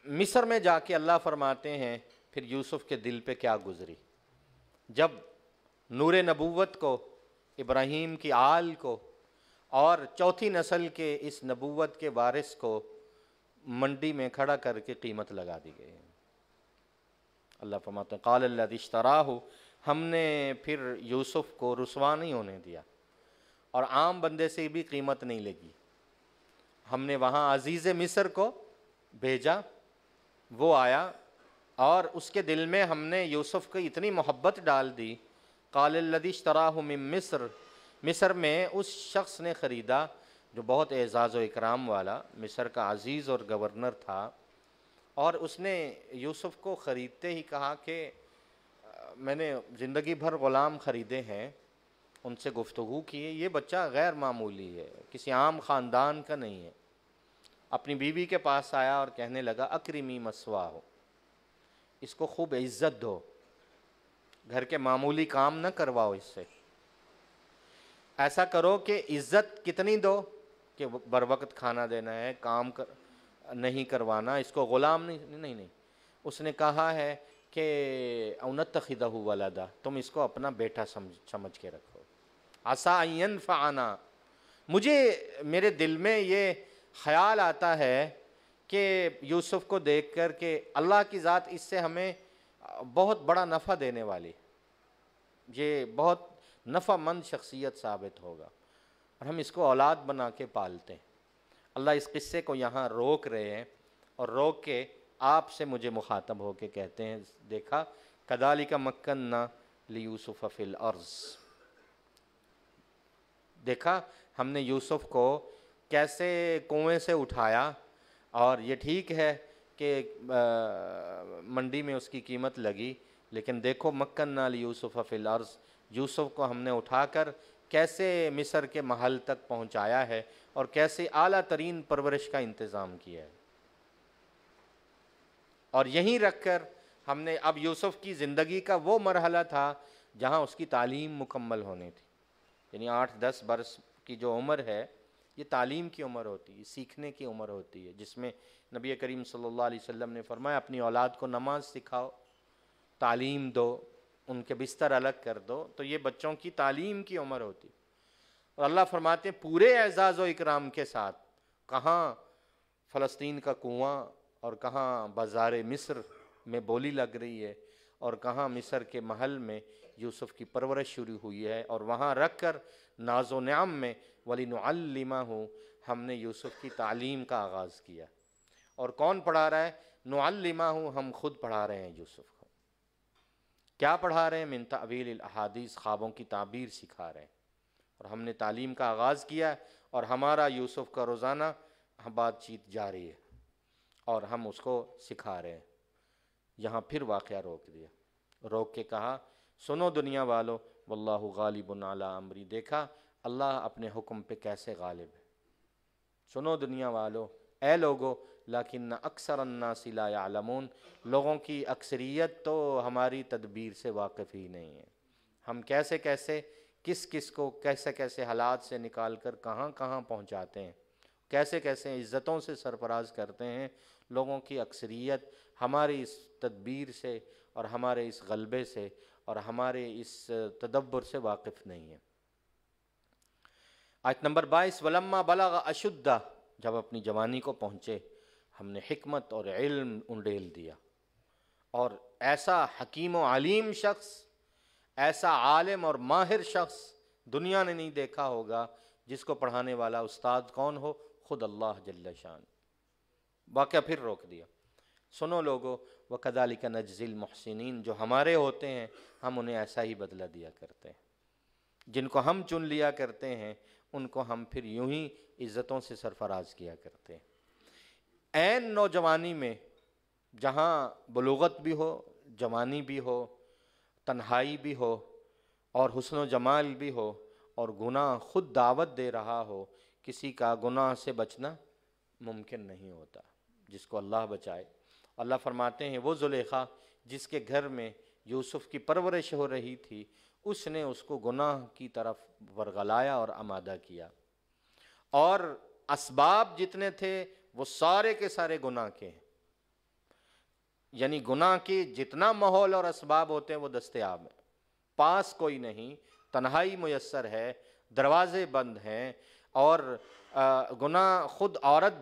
مصر میں جا کے اللہ فرماتے ہیں پھر یوسف کے دل پہ کیا گزری، جب نور نبوت کو، ابراہیم کی آل کو اور چوتھی نسل کے اس نبوت کے وارث کو منڈی میں کھڑا کر کے قیمت لگا دی گئی۔ اللہ فرماتے ہیں قال الذی اشتراہ، ہم نے پھر یوسف کو رسوا نہیں ہونے دیا، اور عام بندے سے بھی قیمت نہیں لگی۔ ہم نے وہاں عزیز مصر کو بھیجا، وہ آیا، اور اس کے دل میں ہم نے یوسف کو اتنی محبت ڈال دی۔ قال الذی اشتراہ من مصر، مصر میں اس شخص نے خریدا جو بہت اعزاز و اکرام والا مصر کا عزیز اور گورنر تھا، اور اس نے یوسف کو خریدتے ہی کہا کہ میں نے زندگی بھر غلام خریدے ہیں، ان سے گفتگو کی ہے، یہ بچہ غیر معمولی ہے، کسی عام خاندان کا نہیں ہے۔ اپنی بیوی کے پاس آیا اور کہنے لگا اکرمی مثواہ، اس کو خوب عزت دو، گھر کے معمولی کام نہ کرواؤ اس سے، ایسا کرو کہ عزت کتنی دو کہ بر وقت کھانا دینا ہے، کام نہیں کروانا، اس کو غلام نہیں۔ اس نے کہا ہے کہ اونتخذہ ولدا، تم اس کو اپنا بیٹا سمجھ کے رکھو، عسیٰ ان ینفعنا، مجھے میرے دل میں یہ خیال آتا ہے کہ یوسف کو دیکھ کر کہ اللہ کی ذات اس سے ہمیں بہت بڑا نفع دینے والی، یہ بہت نفع مند شخصیت ثابت ہوگا، اور ہم اس کو اولاد بنا کے پالتے ہیں۔ اللہ اس قصے کو یہاں روک رہے ہیں، اور روک کے آپ سے مجھے مخاطب ہو کے کہتے ہیں دیکھا کذالک مکننا لیوسف فی الارض، دیکھا ہم نے یوسف کو کیسے کنویں سے اٹھایا، اور یہ ٹھیک ہے کہ منڈی میں اس کی قیمت لگی، لیکن دیکھو مکننا لیوسف فی الارض، یوسف کو ہم نے اٹھا کر کیسے مصر کے محل تک پہنچایا ہے، اور کیسے اعلیٰ ترین پرورش کا انتظام کیا ہے۔ اور یہیں رکھ کر ہم نے، اب یوسف کی زندگی کا وہ مرحلہ تھا جہاں اس کی تعلیم مکمل ہونی تھی، یعنی 8-10 برس کی جو عمر ہے یہ تعلیم کی عمر ہوتی ہے، سیکھنے کی عمر ہوتی ہے، جس میں نبی کریم صلی اللہ علیہ وسلم نے فرمایا اپنی اولاد کو نماز سکھاؤ، تعلیم دو، ان کے بستر الگ کر دو، تو یہ بچوں کی تعلیم کی عمر ہوتی۔ اور اللہ فرماتے ہیں پورے اعزاز و اکرام کے ساتھ، کہاں فلسطین کا کنواں، اور کہاں بازار مصر میں بولی لگ رہی ہے، اور کہاں مصر کے محل میں یوسف کی پرورش شروع ہوئی ہے، اور وہاں رکھ کر ناز و نعم میں وَلِنُعَلِّمَهُ، ہم نے یوسف کی تعلیم کا آغاز کیا۔ اور کون پڑھا رہا ہے؟ نُعَلِّمَهُ، ہم خود پڑھا رہے ہیں یوسف کو۔ کیا پڑھا رہے ہیں؟ من تعویل الاحادیث، خوابوں کی تعبیر سکھا رہے ہیں، اور ہم نے تعلیم کا آغاز کیا، اور ہمارا یوسف کا روزانہ بات چیت جاری ہے، اور ہم اس کو سکھا رہے ہیں۔ یہاں پھر واقعہ روک دیا، روک کے کہا سنو دنیا والو، واللہ غالب علی امری، دیکھا اللہ اپنے حکم پہ کیسے غالب ہے۔ سنو دنیا والو، اے لوگو، لیکن اکثر الناس لا یعلمون، لوگوں کی اکثریت تو ہماری تدبیر سے واقف ہی نہیں ہے، ہم کیسے کیسے کس کس کو کیسے کیسے حالات سے نکال کر کہاں کہاں پہنچاتے ہیں، کیسے کیسے عزتوں سے سرفراز کرتے ہیں، لوگوں کی اکثریت ہماری اس تدبیر سے اور ہمارے اس غلبے سے اور ہمارے اس تدبر سے واقف نہیں ہے۔ آیت نمبر 22، وَلَمَّا بَلَغَ أَشُدَّهُ، جب اپنی جوانی کو پہنچے ہم نے حکمت اور علم انڈیل دیا، اور ایسا حکیم و علیم شخص، ایسا عالم اور ماہر شخص دنیا نے نہیں دیکھا ہوگا، جس کو پڑھانے والا استاد کون ہو؟ خود اللہ جل شان۔ واقعہ پھر روک دیا، سنو لوگو، وَكَذَلِكَ نَجْزِي الْمُحْسِنِينَ، جو ہمارے ہوتے ہیں ہم انہیں ایسا ہی بدلہ دیا کرتے ہیں، جن کو ہم چن لیا کرتے ہیں ان کو ہم پھر یوں ہی عزتوں سے سرفراز کیا کرتے ہیں۔ عین نوجوانی میں جہاں بلوغت بھی ہو، جوانی بھی ہو، تنہائی بھی ہو اور حسن و جمال بھی ہو، اور گناہ خود دعوت دے رہا ہو، کسی کا گناہ سے بچنا ممکن نہیں ہوتا، جس کو اللہ بچائے۔ اللہ فرماتے ہیں وہ زلیخا جس کے گھر میں یوسف کی پرورش ہو رہی تھی، اس نے اس کو گناہ کی طرف ورغلایا اور آمادہ کیا، اور اسباب جتنے تھے وہ سارے کے سارے گناہ کے ہیں، یعنی گناہ کی جتنا ماحول اور اسباب ہوتے ہیں وہ دستیاب ہیں، پاس کوئی نہیں، تنہائی میسر ہے، دروازے بند ہیں، اور گناہ خود عورت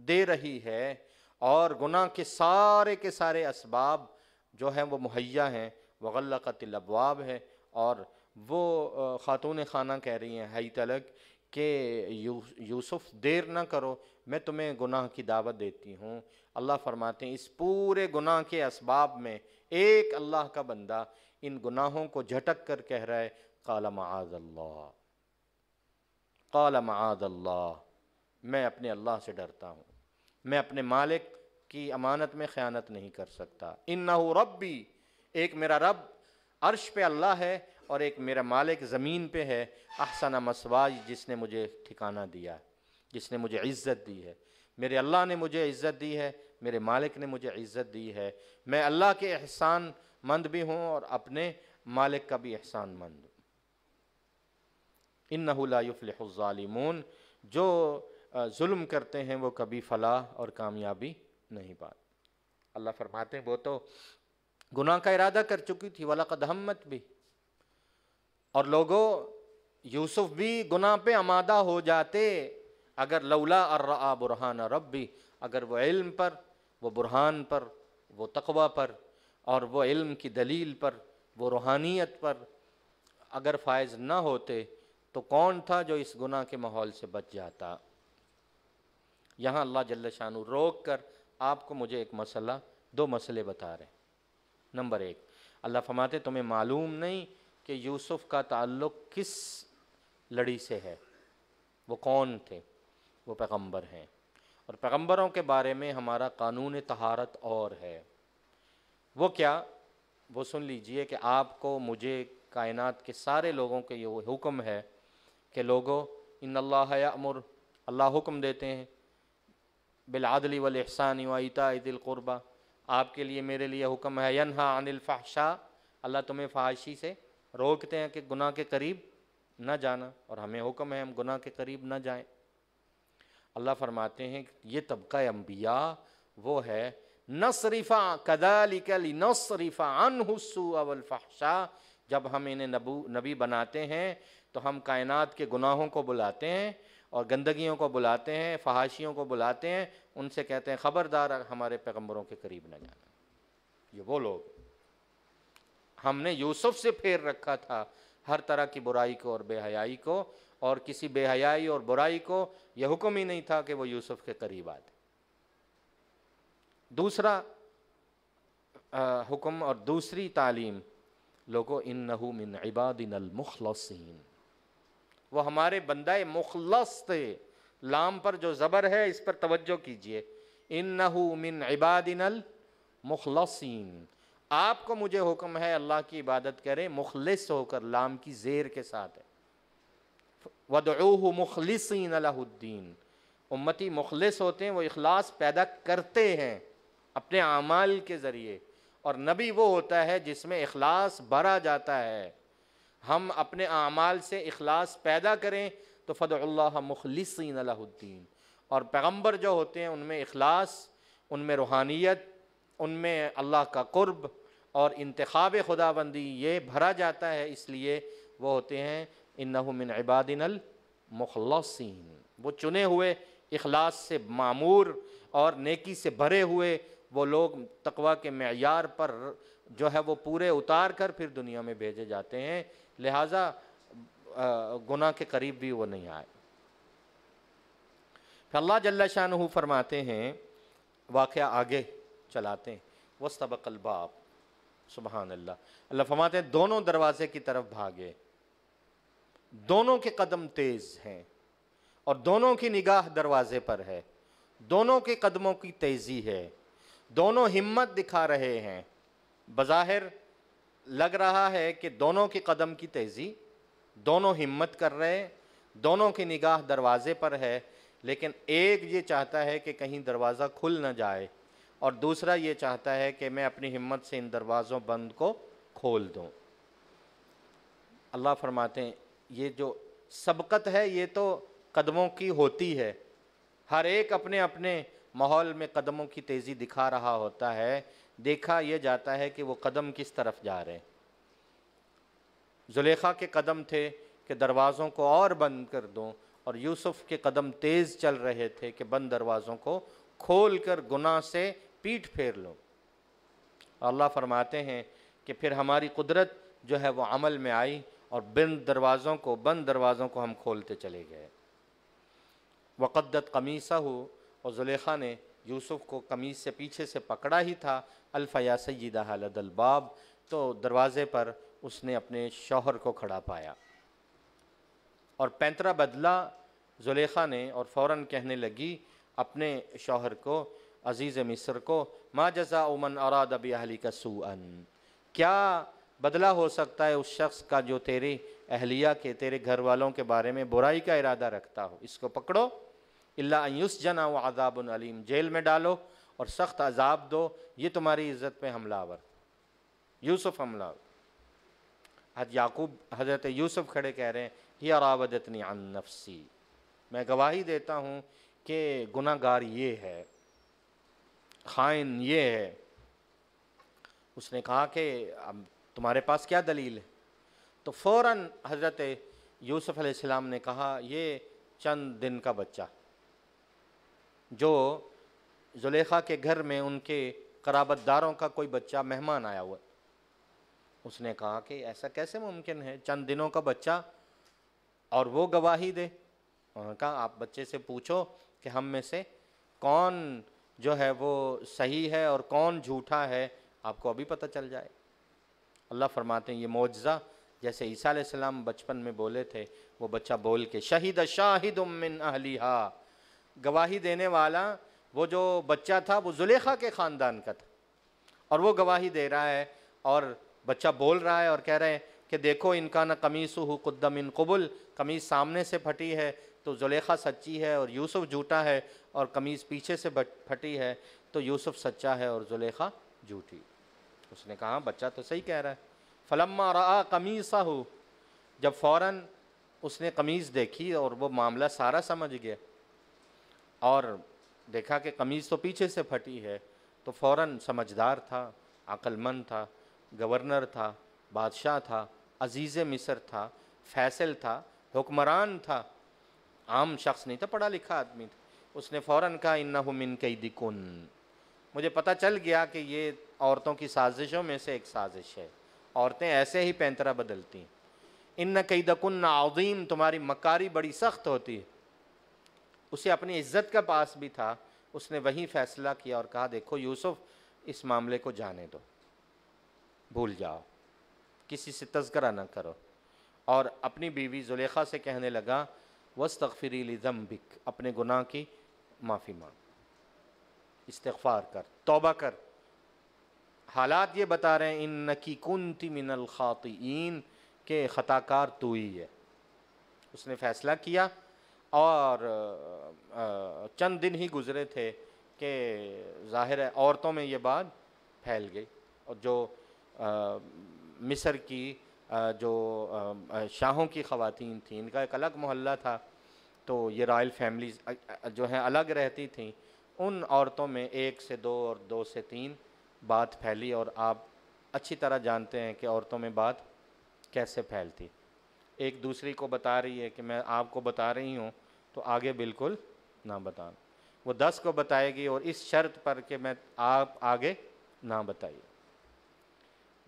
دے رہی ہے، اور گناہ کے سارے اسباب جو ہیں وہ مہیا ہیں، وغلقت الابواب ہے، اور وہ خاتون خانہ کہہ رہی ہیں ہائی تلک کہ یوسف دیر نہ کرو، میں تمہیں گناہ کی دعوت دیتی ہوں۔ اللہ فرماتے ہیں اس پورے گناہ کے اسباب میں ایک اللہ کا بندہ ان گناہوں کو جھٹک کر کہہ رہا ہے قال معاذ اللہ، قال معاذ اللہ، میں اپنے اللہ سے ڈرتا ہوں، میں اپنے مالک کی امانت میں خیانت نہیں کر سکتا۔ انہ ربی، ایک میرا رب عرش پہ اللہ ہے اور ایک میرا مالک زمین پہ ہے، احسن مثوائی، جس نے مجھے ٹھکانہ دیا، جس نے مجھے عزت دی ہے، میرے اللہ نے مجھے عزت دی ہے، میرے مالک نے مجھے عزت دی ہے، میں اللہ کے احسان مند بھی ہوں اور اپنے مالک کا بھی احسان مند ہوں۔ انہ لا یفلح الظالمون، جو ظلم کرتے ہیں وہ کبھی فلاح اور کامیابی نہیں پاتے۔ اللہ فرماتے ہیں وہ تو گناہ کا ارادہ کر چکی تھی، وَلَقَدْ ہَمَّتْ بِهِ، اور لوگوں یوسف بھی گناہ پہ آمادہ ہو جاتے اگر لولا الرآ برہان ربی، اگر وہ علم پر، وہ برہان پر، وہ تقوی پر، اور وہ علم کی دلیل پر، وہ روحانیت پر اگر فائز نہ ہوتے تو کون تھا جو اس گناہ کے ماحول سے بچ جاتا۔ یہاں اللہ جل شانہ روک کر آپ کو مجھے ایک مسئلہ، دو مسئلے بتا رہے ہیں۔ نمبر ایک، اللہ فرماتے تمہیں معلوم نہیں کہ یوسف کا تعلق کس لڑی سے ہے، وہ کون تھے؟ وہ پیغمبر ہیں، اور پیغمبروں کے بارے میں ہمارا قانون طہارت اور ہے۔ وہ کیا؟ وہ سن لیجئے کہ آپ کو، مجھے، کائنات کے سارے لوگوں کے یہ حکم ہے کہ لوگوں ان اللہ یأمر، اللہ حکم دیتے ہیں بالعدل والاحسان وایتاء ذی القربى، آپ کے لیے، میرے لیے حکم ہے ینہا عن الفحشاء، اللہ تمہیں فحاشی سے روکتے ہیں کہ گناہ کے قریب نہ جانا، اور ہمیں حکم ہے ہم گناہ کے قریب نہ جائیں۔ اللہ فرماتے ہیں یہ طبقہ انبیاء وہ ہے نصرف کذالک لنصرف عنہ السوء والفحشاء، جب ہم انہیں نبی بناتے ہیں تو ہم کائنات کے گناہوں کو بلاتے ہیں اور گندگیوں کو بلاتے ہیں، فحاشیوں کو بلاتے ہیں، ان سے کہتے ہیں خبردار ہمارے پیغمبروں کے قریب نہ جانا۔ یہ وہ لوگ ہم نے یوسف سے پھیر رکھا تھا ہر طرح کی برائی کو اور بے حیائی کو، اور کسی بے حیائی اور برائی کو یہ حکم ہی نہیں تھا کہ وہ یوسف کے قریب آتے۔ دوسرا حکم اور دوسری تعلیم، لوگو انہو من عبادنا المخلصین، وہ ہمارے بندہ مخلص تھے۔ لام پر جو زبر ہے اس پر توجہ کیجئے، انہو من عبادنا المخلصین، آپ کو مجھے حکم ہے اللہ کی عبادت کریں مخلص ہو کر، لام کی زیر کے ساتھ ہے، وَدْعُوهُ مُخْلِصِينَ لَهُ الدِّينَ، امتی مخلص ہوتے ہیں، وہ اخلاص پیدا کرتے ہیں اپنے اعمال کے ذریعے، اور نبی وہ ہوتا ہے جس میں اخلاص بھرا جاتا ہے۔ ہم اپنے اعمال سے اخلاص پیدا کریں تو فَدْعُوا اللَّهَ مُخْلِصِينَ لَهُ الدِّينَ، اور پیغمبر جو ہوتے ہیں ان میں اخلاص، ان میں روحانیت، ان میں اللہ کا قرب اور انتخاب خداوندی یہ بھرا جاتا ہے، اس لیے وہ ہوتے ہیں انہو من عبادنا المخلصین، وہ چنے ہوئے، اخلاص سے معمور اور نیکی سے بھرے ہوئے وہ لوگ تقوی کے معیار پر جو ہے وہ پورے اتار کر پھر دنیا میں بھیجے جاتے ہیں، لہٰذا گناہ کے قریب بھی وہ نہیں آئے۔ پھر اللہ جل شانہ فرماتے ہیں، واقعہ آگے چلاتے ہیں، وَاسْتَبَقَ الْبَابَ، سبحان اللہ، اللہ فرماتے ہیں دونوں دروازے کی طرف بھاگے، دونوں کے قدم تیز ہیں اور دونوں کی نگاہ دروازے پر ہے، دونوں کے قدموں کی تیزی ہے، دونوں ہمت دکھا رہے ہیں۔ بظاہر لگ رہا ہے کہ دونوں کے قدم کی تیزی، دونوں ہمت کر رہے، دونوں کی نگاہ دروازے پر ہے، لیکن ایک یہ چاہتا ہے کہ کہیں دروازہ کھل نہ جائے، اور دوسرا یہ چاہتا ہے کہ میں اپنی ہمت سے ان دروازوں بند کو کھول دوں۔ اللہ فرماتے ہیں یہ جو سبقت ہے یہ تو قدموں کی ہوتی ہے، ہر ایک اپنے اپنے ماحول میں قدموں کی تیزی دکھا رہا ہوتا ہے، دیکھا یہ جاتا ہے کہ وہ قدم کس طرف جا رہے ہیں۔ زلیخا کے قدم تھے کہ دروازوں کو اور بند کر دوں، اور یوسف کے قدم تیز چل رہے تھے کہ بند دروازوں کو کھول کر گناہ سے پیٹھ پھیر لوں۔ اللہ فرماتے ہیں کہ پھر ہماری قدرت جو ہے وہ عمل میں آئی، اور بند دروازوں کو ہم کھولتے چلے گئے۔ وقدت قمیصہ، اور زلیخا نے یوسف کو قمیص سے پیچھے سے پکڑا ہی تھا، الف یا سیدہ لدی الباب، تو دروازے پر اس نے اپنے شوہر کو کھڑا پایا، اور پینترا بدلا زلیخا نے، اور فوراً کہنے لگی اپنے شوہر کو، عزیز مصر کو، ما جزاء من اراد باہلک سوءا، کیا بدلہ ہو سکتا ہے اس شخص کا جو تیری اہلیہ کے، تیرے گھر والوں کے بارے میں برائی کا ارادہ رکھتا ہو، اس کو پکڑو، الا ان یسجن وعذاب علیم، جیل میں ڈالو اور سخت عذاب دو، یہ تمہاری عزت پہ حملہ آور۔ یوسف حملہ آور، حضرت یوسف کھڑے کہہ رہے ہیں ہی راودتنی عن نفسی، میں گواہی دیتا ہوں کہ گناہ گار یہ ہے، خائن یہ ہے۔ اس نے کہا کہ اب تمہارے پاس کیا دلیل ہے؟ تو فوراً حضرت یوسف علیہ السلام نے کہا یہ چند دن کا بچہ جو زلیخا کے گھر میں ان کے قرابت داروں کا کوئی بچہ مہمان آیا ہوا۔ اس نے کہا کہ ایسا کیسے ممکن ہے، چند دنوں کا بچہ اور وہ گواہی دے؟ انہوں نے کہا آپ بچے سے پوچھو کہ ہم میں سے کون جو ہے وہ صحیح ہے اور کون جھوٹا ہے، آپ کو ابھی پتہ چل جائے۔ اللہ فرماتے ہیں یہ معجزہ جیسے عیسیٰ علیہ السلام بچپن میں بولے تھے، وہ بچہ بول کے شہید شاہد من اہلیہا، گواہی دینے والا وہ جو بچہ تھا وہ زلیخا کے خاندان کا تھا، اور وہ گواہی دے رہا ہے، اور بچہ بول رہا ہے اور کہہ رہے ہیں کہ دیکھو ان کا نہ قمیصہ قد من قبل، قمیص سامنے سے پھٹی ہے تو زلیخا سچی ہے اور یوسف جھوٹا ہے، اور قمیص پیچھے سے پھٹی ہے تو یوسف سچا ہے اور زلیخا جھوٹی۔ اس نے کہا بچہ تو صحیح کہہ رہا ہے۔ فلما رآ قمیصہ، جب فوراً اس نے قمیص دیکھی اور وہ معاملہ سارا سمجھ گیا اور دیکھا کہ قمیص تو پیچھے سے پھٹی ہے، تو فوراً سمجھدار تھا، عقل مند تھا، گورنر تھا، بادشاہ تھا، عزیز مصر تھا، فیصل تھا، حکمران تھا، عام شخص نہیں تھا، پڑھا لکھا آدمی تھا۔ اس نے فوراً کہا انہ من کیدکن، مجھے پتہ چل گیا کہ یہ عورتوں کی سازشوں میں سے ایک سازش ہے، عورتیں ایسے ہی پینترا بدلتی ہیں۔ ان کیدکن عظیم، تمہاری مکاری بڑی سخت ہوتی ہے۔ اسے اپنی عزت کا پاس بھی تھا، اس نے وہی فیصلہ کیا اور کہا دیکھو یوسف اس معاملے کو جانے دو، بھول جاؤ، کسی سے تذکرہ نہ کرو، اور اپنی بیوی زلیخا سے کہنے لگا وَاسْتَغْفِرِي لِذَنْبِكَ، اپنے گناہ کی معافی مانگ، استغفار کر، توبہ کر۔ حالات یہ بتا رہے ہیں اِنَّكِ كُنْتِ مِنَ الْخَاطِئِينَ، کہ خطا کار تو ہی ہے۔ اس نے فیصلہ کیا، اور چند دن ہی گزرے تھے کہ ظاہر ہے عورتوں میں یہ بات پھیل گئی، اور جو مصر کی جو شاہوں کی خواتین تھیں، ان کا ایک الگ محلہ تھا، تو یہ رائل فیملیز جو ہیں الگ رہتی تھیں، ان عورتوں میں ایک سے دو اور دو سے تین بات پھیلی، اور آپ اچھی طرح جانتے ہیں کہ عورتوں میں بات کیسے پھیلتی، ایک دوسری کو بتا رہی ہے کہ میں آپ کو بتا رہی ہوں تو آگے بالکل نہ بتانا، وہ 10 کو بتائے گی اور اس شرط پر کہ میں آپ آگے نہ بتائیے۔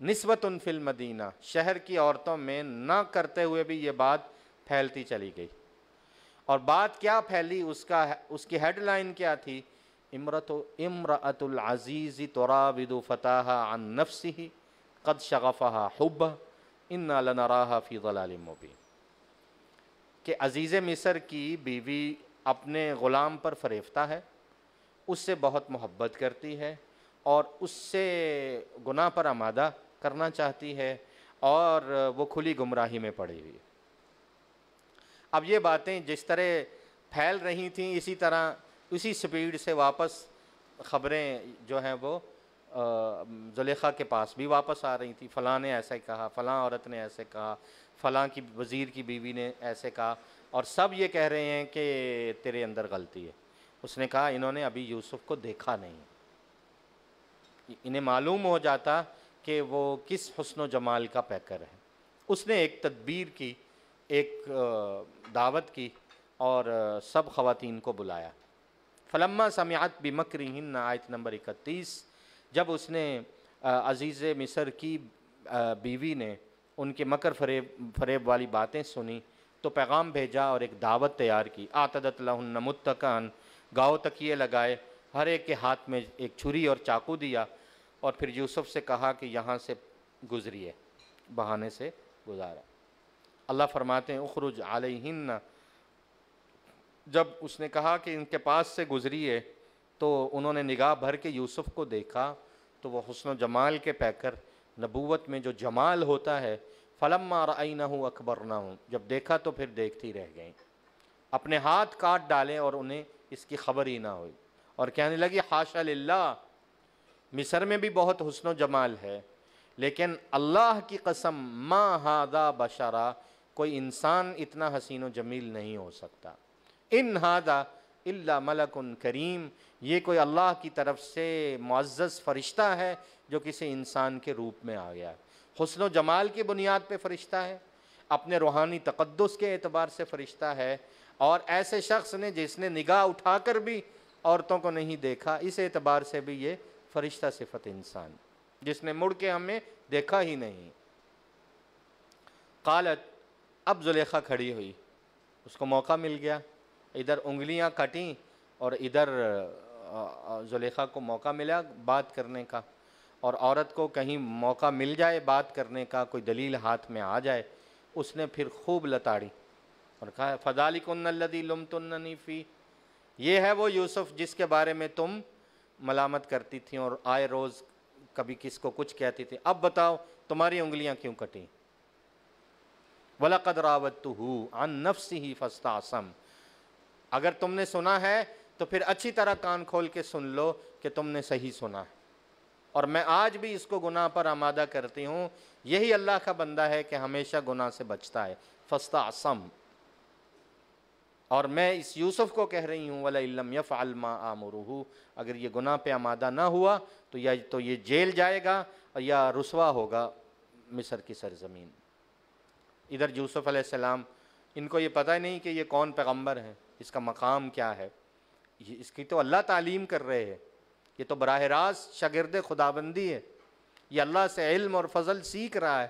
نسبۃ فی المدینہ، شہر کی عورتوں میں نہ کرتے ہوئے بھی یہ بات پھیلتی چلی گئی، اور بات کیا پھیلی، اس کی ہیڈ لائن کیا تھی، امرأۃ العزیز تراود فتاہا عن نفسہ قد شغفہا حبہ انا لنراہا فی ضلال مبین، کہ عزیز مصر کی بیوی اپنے غلام پر فریفتہ ہے، اس سے بہت محبت کرتی ہے اور اس سے گناہ پر آمادہ کرنا چاہتی ہے، اور وہ کھلی گمراہی میں پڑی ہوئی ہے۔ اب یہ باتیں جس طرح پھیل رہی تھیں، اسی طرح اسی سپیڈ سے واپس خبریں جو ہیں وہ زلیخا کے پاس بھی واپس آ رہی تھیں۔ فلاں نے ایسے کہا، فلاں عورت نے ایسے کہا، فلاں کی وزیر کی بیوی نے ایسے کہا، اور سب یہ کہہ رہے ہیں کہ تیرے اندر غلطی ہے۔ اس نے کہا انہوں نے ابھی یوسف کو دیکھا نہیں، انہیں معلوم ہو جاتا کہ وہ کس حسن و جمال کا پیکر ہے۔ اس نے ایک تدبیر کی، ایک دعوت کی، اور سب خواتین کو بلایا۔ فلما سمعت بمکرہن، آیت نمبر 31، جب اس نے عزیز مصر کی بیوی نے ان کے مکر فریب والی باتیں سنی تو پیغام بھیجا اور ایک دعوت تیار کی۔ اعتدت لہن متکئن، گاؤ تکیے لگائے، ہر ایک کے ہاتھ میں ایک چھری اور چاقو دیا، اور پھر یوسف سے کہا کہ یہاں سے گزریے، بہانے سے گزارا۔ اللہ فرماتے ہیں اخرج علیہن، جب اس نے کہا کہ ان کے پاس سے گزریے تو انہوں نے نگاہ بھر کے یوسف کو دیکھا تو وہ حسن و جمال کے پیکر، نبوت میں جو جمال ہوتا ہے، فلما رأینہ اکبرنہ، جب دیکھا تو پھر دیکھتی رہ گئیں، اپنے ہاتھ کاٹ ڈالے اور انہیں اس کی خبر ہی نہ ہوئی، اور کہنے لگی حاشا للہ، مصر میں بھی بہت حسن و جمال ہے، لیکن اللہ کی قسم ما ھذا بشرا، کوئی انسان اتنا حسین و جمیل نہیں ہو سکتا، ان ھذا الا ملک کریم، یہ کوئی اللہ کی طرف سے معزز فرشتہ ہے جو کسی انسان کے روپ میں آ گیا ہے۔ حسن و جمال کی بنیاد پہ فرشتہ ہے، اپنے روحانی تقدس کے اعتبار سے فرشتہ ہے، اور ایسے شخص نے جس نے نگاہ اٹھا کر بھی عورتوں کو نہیں دیکھا، اس اعتبار سے بھی یہ فرشتہ صفت انسان، جس نے مڑ کے ہمیں دیکھا ہی نہیں۔ قالت، اب زلیخا کھڑی ہوئی، اس کو موقع مل گیا، ادھر انگلیاں کٹیں اور ادھر زلیخا کو موقع ملا بات کرنے کا، اور عورت کو کہیں موقع مل جائے بات کرنے کا، کوئی دلیل ہاتھ میں آ جائے، اس نے پھر خوب لتاڑی اور کہا فَذَلِكُنَّ الَّذِي لُمْتُنَّنِي فِيهِ، یہ ہے وہ یوسف جس کے بارے میں تم ملامت کرتی تھیں اور آئے روز کبھی کس کو کچھ کہتی تھی، اب بتاؤ تمہاری انگلیاں کیوں کٹیں؟ وَلَقَدْ رَاوَدتُّهُ عَن نَفْسِهِ فَاسْتَعْصَمَ، اگر تم نے سنا ہے تو پھر اچھی طرح کان کھول کے سن لو کہ تم نے صحیح سنا ہے، اور میں آج بھی اس کو گناہ پر آمادہ کرتی ہوں۔ یہی اللہ کا بندہ ہے کہ ہمیشہ گناہ سے بچتا ہے، فَاسْتَعْصَمَ، اور میں اس یوسف کو کہہ رہی ہوں وَلَئِن لَّمْ يَفْعَلْ مَا آمُرُهُ، اگر یہ گناہ پہ آمادہ نہ ہوا تو یا تو یہ جیل جائے گا یا رسوا ہوگا مصر کی سرزمین۔ ادھر یوسف علیہ السلام، ان کو یہ پتہ ہی نہیں کہ یہ کون پیغمبر ہے، اس کا مقام کیا ہے، اس کی تو اللہ تعلیم کر رہے ہیں، یہ تو براہ راست شاگرد خداوندی ہے، یہ اللہ سے علم اور فضل سیکھ رہا ہے۔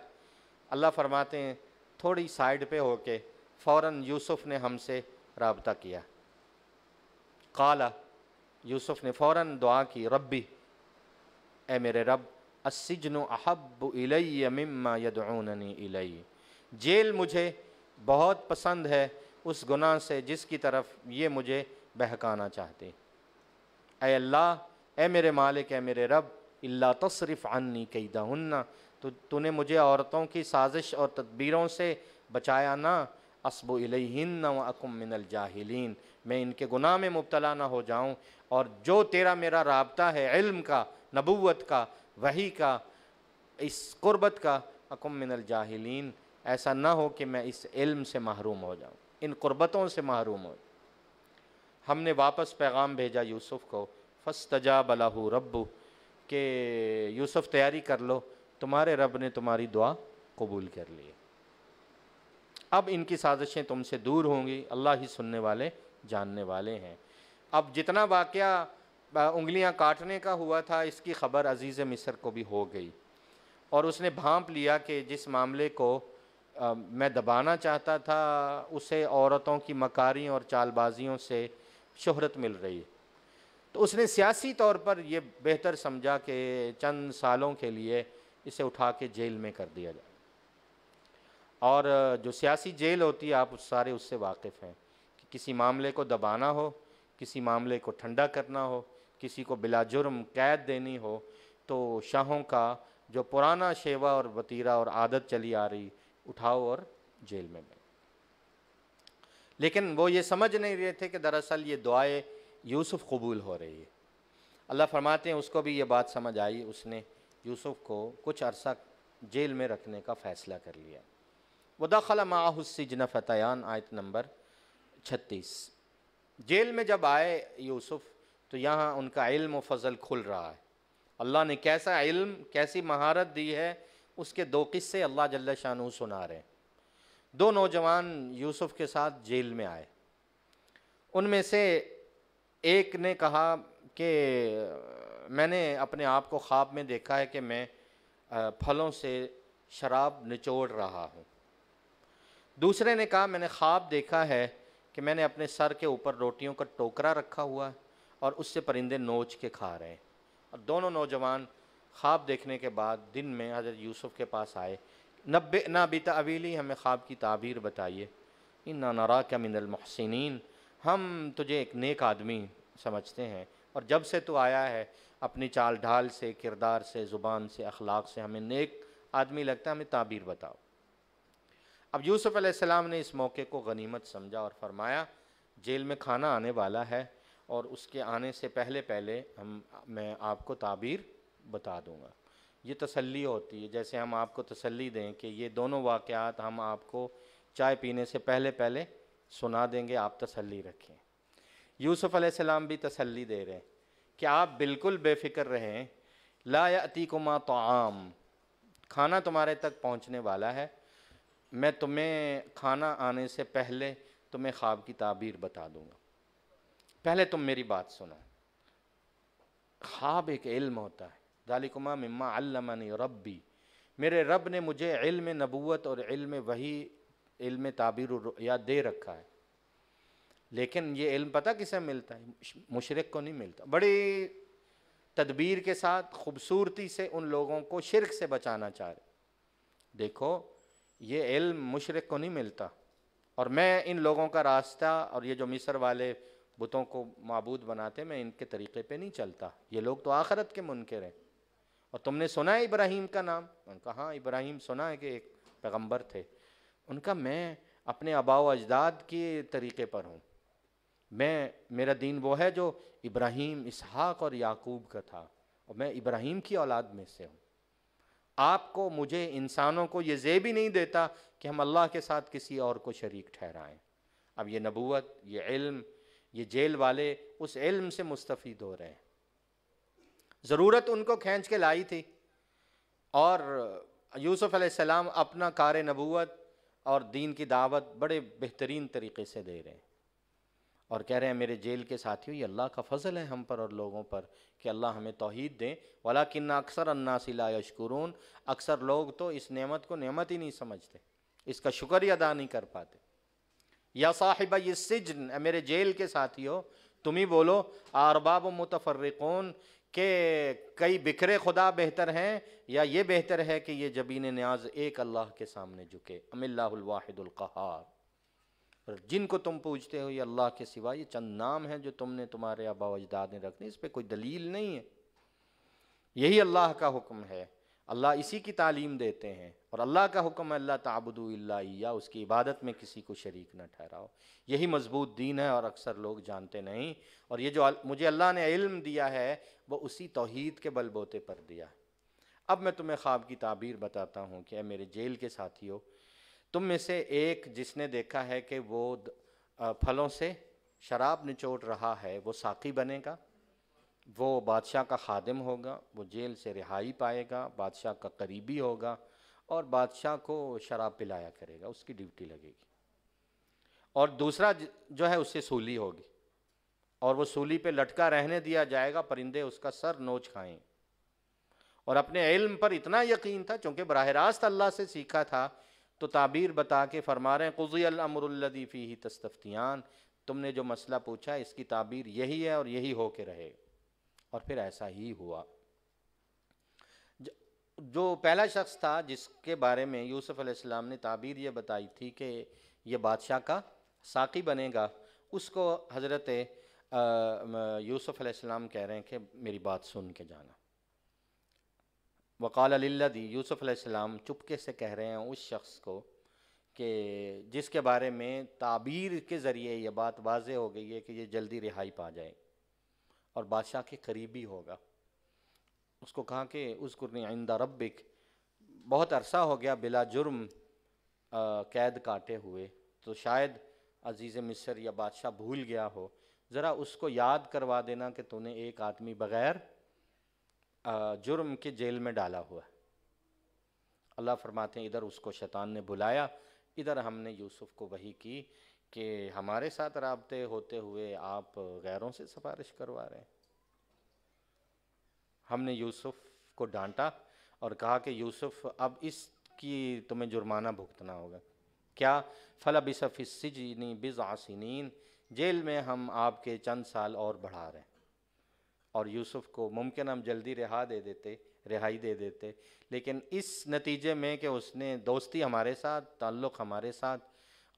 اللہ فرماتے ہیں تھوڑی سائیڈ پہ ہو کے فوراً یوسف نے ہم سے رابطہ کیا، قال، یوسف نے فوراً دعا کی، ربی، اے میرے رب، السجن احب الی مما یدعوننی الی، جیل مجھے بہت پسند ہے اس گناہ سے جس کی طرف یہ مجھے بہکانا چاہتے۔ اے اللہ، اے میرے مالک، اے میرے رب، الا تصرف عنی کیدہن، تو نے مجھے عورتوں کی سازش اور تدبیروں سے بچایا نہ، اصب الیہن واکم من الجاہلین، میں ان کے گناہ میں مبتلا نہ ہو جاؤں، اور جو تیرا میرا رابطہ ہے علم کا، نبوت کا، وحی کا، اس قربت کا، اکم من الجاہلین، ایسا نہ ہو کہ میں اس علم سے محروم ہو جاؤں، ان قربتوں سے محروم ہو۔ ہم نے واپس پیغام بھیجا یوسف کو، فاستجاب لہ ربہ، کہ یوسف تیاری کر لو، تمہارے رب نے تمہاری دعا قبول کر لی، اب ان کی سازشیں تم سے دور ہوں گی، اللہ ہی سننے والے جاننے والے ہیں۔ اب جتنا واقعہ انگلیاں کاٹنے کا ہوا تھا، اس کی خبر عزیز مصر کو بھی ہو گئی، اور اس نے بھانپ لیا کہ جس معاملے کو میں دبانا چاہتا تھا اسے عورتوں کی مکاری اور چال بازیوں سے شہرت مل رہی ہے، تو اس نے سیاسی طور پر یہ بہتر سمجھا کہ چند سالوں کے لیے اسے اٹھا کے جیل میں کر دیا جائے، اور جو سیاسی جیل ہوتی ہے آپ سارے اس سے واقف ہیں، کہ کسی معاملے کو دبانا ہو، کسی معاملے کو ٹھنڈا کرنا ہو، کسی کو بلا جرم قید دینی ہو تو شاہوں کا جو پرانا شیوا اور وتیرہ اور عادت چلی آ رہی، اٹھاؤ اور جیل میں گئے۔ لیکن وہ یہ سمجھ نہیں رہے تھے کہ دراصل یہ دعائے یوسف قبول ہو رہی ہے۔ اللہ فرماتے ہیں اس کو بھی یہ بات سمجھ آئی، اس نے یوسف کو کچھ عرصہ جیل میں رکھنے کا فیصلہ کر لیا۔ وَدَخَلَ مَعَهُ السِّجْنَ فَتَيَانِ، آیت نمبر 36۔ جیل میں جب آئے یوسف تو یہاں ان کا علم و فضل کھل رہا ہے۔ اللہ نے کیسا علم، کیسی مہارت دی ہے، اس کے دو قصے اللہ جل شانہ سنا رہے ہیں۔ دو نوجوان یوسف کے ساتھ جیل میں آئے، ان میں سے ایک نے کہا کہ میں نے اپنے آپ کو خواب میں دیکھا ہے کہ میں پھلوں سے شراب نچوڑ رہا ہوں۔ دوسرے نے کہا میں نے خواب دیکھا ہے کہ میں نے اپنے سر کے اوپر روٹیوں کا ٹوکرا رکھا ہوا ہے اور اس سے پرندے نوچ کے کھا رہے ہیں۔ اور دونوں نوجوان خواب دیکھنے کے بعد دن میں حضرت یوسف کے پاس آئے، نبئنا بتأویلہ، ہمیں خواب کی تعبیر بتائیے، انا نراک من المحسنین، ہم تجھے ایک نیک آدمی سمجھتے ہیں، اور جب سے تو آیا ہے اپنی چال ڈھال سے، کردار سے، زبان سے، اخلاق سے ہمیں نیک آدمی لگتا ہے، ہمیں تعبیر بتاؤ۔ اب یوسف علیہ السلام نے اس موقع کو غنیمت سمجھا اور فرمایا جیل میں کھانا آنے والا ہے اور اس کے آنے سے پہلے میں آپ کو تعبیر بتا دوں گا۔ یہ تسلی ہوتی ہے، جیسے ہم آپ کو تسلی دیں کہ یہ دونوں واقعات ہم آپ کو چائے پینے سے پہلے سنا دیں گے، آپ تسلی رکھیں۔ یوسف علیہ السلام بھی تسلی دے رہے ہیں کہ آپ بالکل بے فکر رہیں، لا یأتیکما طعام، کھانا تمہارے تک پہنچنے والا ہے، میں تمہیں کھانا آنے سے پہلے تمہیں خواب کی تعبیر بتا دوں گا، پہلے تم میری بات سنو۔ خواب ایک علم ہوتا ہے، ذالکما مما علمنی ربی، میرے رب نے مجھے علم نبوت اور علم وحی، علم تعبیر الرؤیا دے رکھا ہے، لیکن یہ علم پتہ کسے ملتا ہے؟ مشرک کو نہیں ملتا۔ بڑی تدبیر کے ساتھ خوبصورتی سے ان لوگوں کو شرک سے بچانا چاہ رہے، دیکھو یہ علم مشرک کو نہیں ملتا، اور میں ان لوگوں کا راستہ، اور یہ جو مصر والے بتوں کو معبود بناتے، میں ان کے طریقے پہ نہیں چلتا، یہ لوگ تو آخرت کے منکر ہیں۔ اور تم نے سنا ہے ابراہیم کا نام؟ ان کا ہاں ابراہیم سنا ہے کہ ایک پیغمبر تھے۔ ان کا میں اپنے آباء و اجداد کے طریقے پر ہوں، میرا دین وہ ہے جو ابراہیم، اسحاق اور یعقوب کا تھا، اور میں ابراہیم کی اولاد میں سے ہوں۔ آپ کو، مجھے، انسانوں کو یہ زیب ہی نہیں دیتا کہ ہم اللہ کے ساتھ کسی اور کو شریک ٹھہرائیں۔ اب یہ نبوت، یہ علم، یہ جیل والے اس علم سے مستفید ہو رہے ہیں۔ ضرورت ان کو کھینچ کے لائی تھی، اور یوسف علیہ السلام اپنا کار نبوت اور دین کی دعوت بڑے بہترین طریقے سے دے رہے ہیں، اور کہہ رہے ہیں میرے جیل کے ساتھیوں، یہ اللہ کا فضل ہے ہم پر اور لوگوں پر کہ اللہ ہمیں توحید دیں، وَلَكِنَّ أَكْثَرَ النَّاسِ لَا يَشْكُرُونَ، اکثر لوگ تو اس نعمت کو نعمت ہی نہیں سمجھتے، اس کا شکر ہی ادا نہیں کر پاتے۔ یا صاحبی السجن، اے میرے جیل کے ساتھیو، تم ہی بولو، ارباب متفرقون، کہ کئی بکھرے خدا بہتر ہیں یا یہ بہتر ہے کہ یہ جبین نیاز ایک اللہ کے سامنے جھکے، ام اللہ الواحد القہار، جن کو تم پوجتے ہو یہ اللہ کے سوا یہ چند نام ہیں جو تم نے، تمہارے آباء و اجداد نے رکھنے، اس پہ کوئی دلیل نہیں ہے، یہی اللہ کا حکم ہے، اللہ اسی کی تعلیم دیتے ہیں، اور اللہ کا حکم ہے اللہ تعبدوا الا ایہ، اس کی عبادت میں کسی کو شریک نہ ٹھہراؤ، یہی مضبوط دین ہے، اور اکثر لوگ جانتے نہیں، اور یہ جو مجھے اللہ نے علم دیا ہے وہ اسی توحید کے بل بوتے پر دیا ہے۔ اب میں تمہیں خواب کی تعبیر بتاتا ہوں کہ اے میرے جیل کے ساتھیو، تم میں سے ایک جس نے دیکھا ہے کہ وہ پھلوں سے شراب نچوڑ رہا ہے، وہ ساقی بنے گا، وہ بادشاہ کا خادم ہوگا، وہ جیل سے رہائی پائے گا، بادشاہ کا قریبی ہوگا، اور بادشاہ کو شراب پلایا کرے گا، اس کی ڈیوٹی لگے گی۔ اور دوسرا جو ہے اس سے سولی ہوگی، اور وہ سولی پہ لٹکا رہنے دیا جائے گا، پرندے اس کا سر نوچ کھائیں۔ اور اپنے علم پر اتنا یقین تھا، چونکہ براہ راست اللہ سے سیکھا تھا، تو تعبیر بتا کے فرما رہے ہیں قضی الامر الذی فیہ تستفتیان، تم نے جو مسئلہ پوچھا اس کی تعبیر یہی ہے اور یہی ہو کے رہے، اور پھر ایسا ہی ہوا۔ جو پہلا شخص تھا جس کے بارے میں یوسف علیہ السلام نے تعبیر یہ بتائی تھی کہ یہ بادشاہ کا ساقی بنے گا، اس کو حضرت یوسف علیہ السلام کہہ رہے ہیں کہ میری بات سن کے جانا. وقال للذی، یوسف علیہ السلام چپکے سے کہہ رہے ہیں اس شخص کو کہ جس کے بارے میں تعبیر کے ذریعے یہ بات واضح ہو گئی ہے کہ یہ جلدی رہائی پا جائے اور بادشاہ کے قریبی ہوگا. اس کو کہا کہ اذکرنی عند ربک، بہت عرصہ ہو گیا بلا جرم قید کاٹے ہوئے، تو شاید عزیز مصر یا بادشاہ بھول گیا ہو، ذرا اس کو یاد کروا دینا کہ تو نے ایک آدمی بغیر جرم کے جیل میں ڈالا ہوا ہے. اللہ فرماتے ہیں ادھر اس کو شیطان نے بلایا، ادھر ہم نے یوسف کو وحی کی کہ ہمارے ساتھ رابطے ہوتے ہوئے آپ غیروں سے سفارش کروا رہے ہیں. ہم نے یوسف کو ڈانٹا اور کہا کہ یوسف اب اس کی تمہیں جرمانہ بھگتنا ہوگا. کیا؟ فَلَبِثَ فِي السِّجْنِ بِضْعَ سِنِينَ، جیل میں ہم آپ کے چند سال اور بڑھا رہے ہیں. اور یوسف کو ممکن ہم جلدی رہائی دے دیتے، لیکن اس نتیجے میں کہ اس نے دوستی ہمارے ساتھ، تعلق ہمارے ساتھ